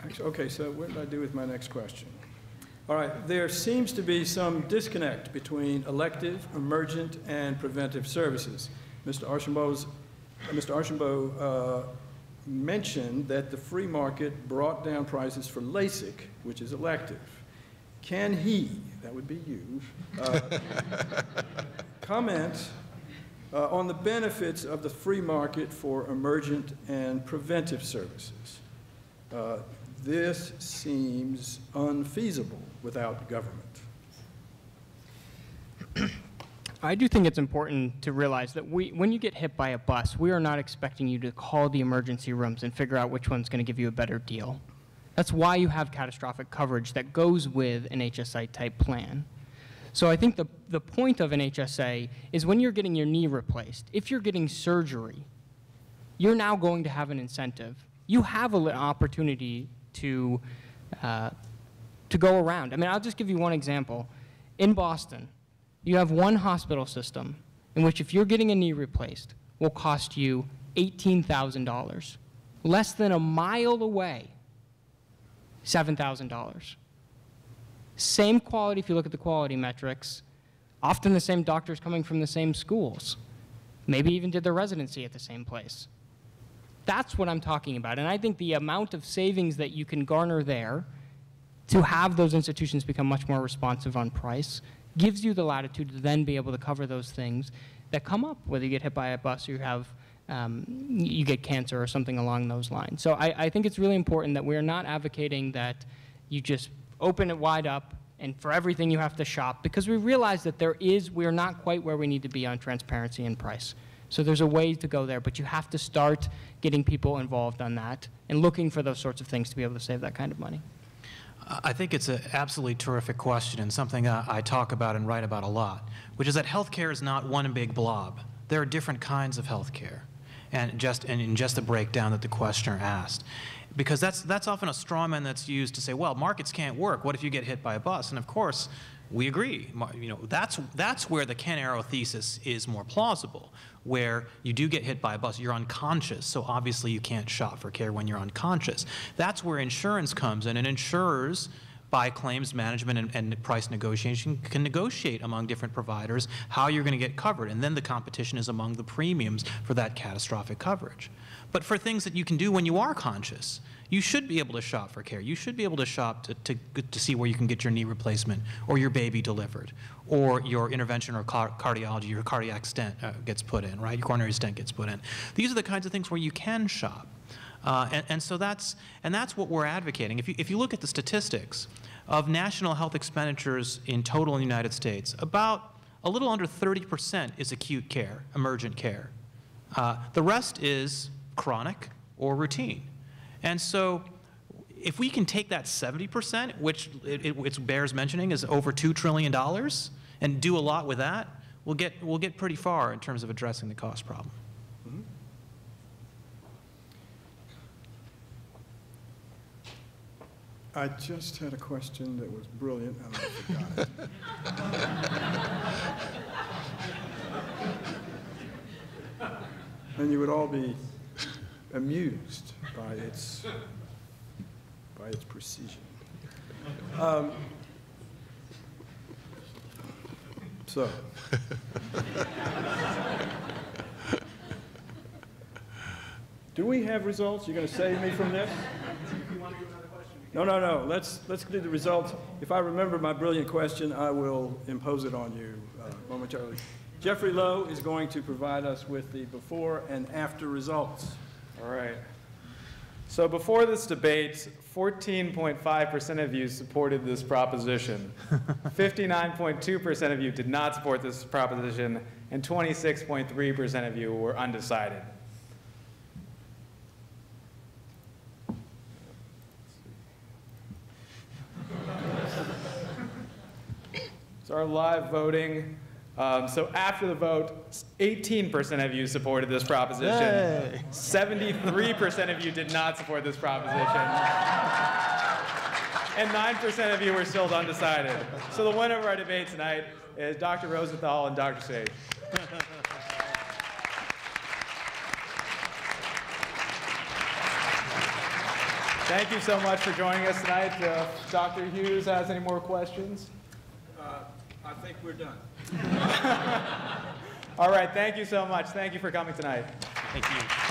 Actually, okay, so what did I do with my next question? All right, there seems to be some disconnect between elective, emergent, and preventive services. Mr. Archambault mentioned that the free market brought down prices for LASIK, which is elective. Can he, that would be you, comment on the benefits of the free market for emergent and preventive services? This seems unfeasible without government. I do think it's important to realize that when you get hit by a bus, we are not expecting you to call the emergency rooms and figure out which one's going to give you a better deal. That's why you have catastrophic coverage that goes with an HSA-type plan. So I think the point of an HSA is when you're getting your knee replaced, if you're getting surgery, you're now going to have an incentive. You have an opportunity to go around. I mean, I'll just give you one example. In Boston, you have one hospital system in which if you're getting a knee replaced will cost you $18,000. Less than a mile away, $7,000. Same quality if you look at the quality metrics, often the same doctors coming from the same schools, maybe even did their residency at the same place. That's what I'm talking about. And I think the amount of savings that you can garner there to have those institutions become much more responsive on price gives you the latitude to then be able to cover those things that come up, whether you get hit by a bus or you have, you get cancer or something along those lines. So I think it's really important that we're not advocating that you just open it wide up and for everything you have to shop, because we realize that we're not quite where we need to be on transparency and price. So there's a way to go there, but you have to start getting people involved on that and looking for those sorts of things to be able to save that kind of money. I think it's an absolutely terrific question and something I talk about and write about a lot, which is that healthcare is not one big blob. There are different kinds of healthcare, and in just the breakdown that the questioner asked. Because that's often a straw man that's used to say, well, markets can't work. What if you get hit by a bus? And of course, we agree. You know, that's where the Ken Arrow thesis is more plausible, where you do get hit by a bus, you're unconscious, so obviously you can't shop for care when you're unconscious. That's where insurance comes in, and insurers, by claims management and price negotiation, can negotiate among different providers how you're going to get covered, and then the competition is among the premiums for that catastrophic coverage. But for things that you can do when you are conscious, you should be able to shop for care. You should be able to shop to see where you can get your knee replacement or your baby delivered or your intervention or cardiology, your cardiac stent gets put in, right? Your coronary stent gets put in. These are the kinds of things where you can shop. So that's what we're advocating. If you look at the statistics of national health expenditures in total in the United States, about a little under 30% is acute care, emergent care. The rest is chronic or routine. And so if we can take that 70%, which it bears mentioning is over $2 trillion, and do a lot with that, we'll get pretty far in terms of addressing the cost problem. Mm-hmm. I just had a question that was brilliant, and I forgot it. And you would all be amused by its precision. So, do we have results? You're going to save me from this? No. Let's do the results. If I remember my brilliant question, I will impose it on you momentarily. Jeffrey Lowe is going to provide us with the before and after results. All right. So before this debate, 14.5% of you supported this proposition. 59.2% of you did not support this proposition, and 26.3% of you were undecided. So our live voting. So after the vote, 18% of you supported this proposition. 73% of you did not support this proposition. And 9% of you were still undecided. So the winner of our debate tonight is Dr. Rosenthal and Dr. Sage. Thank you so much for joining us tonight. If Dr. Hughes has any more questions? I think we're done. All right, thank you so much. Thank you for coming tonight. Thank you.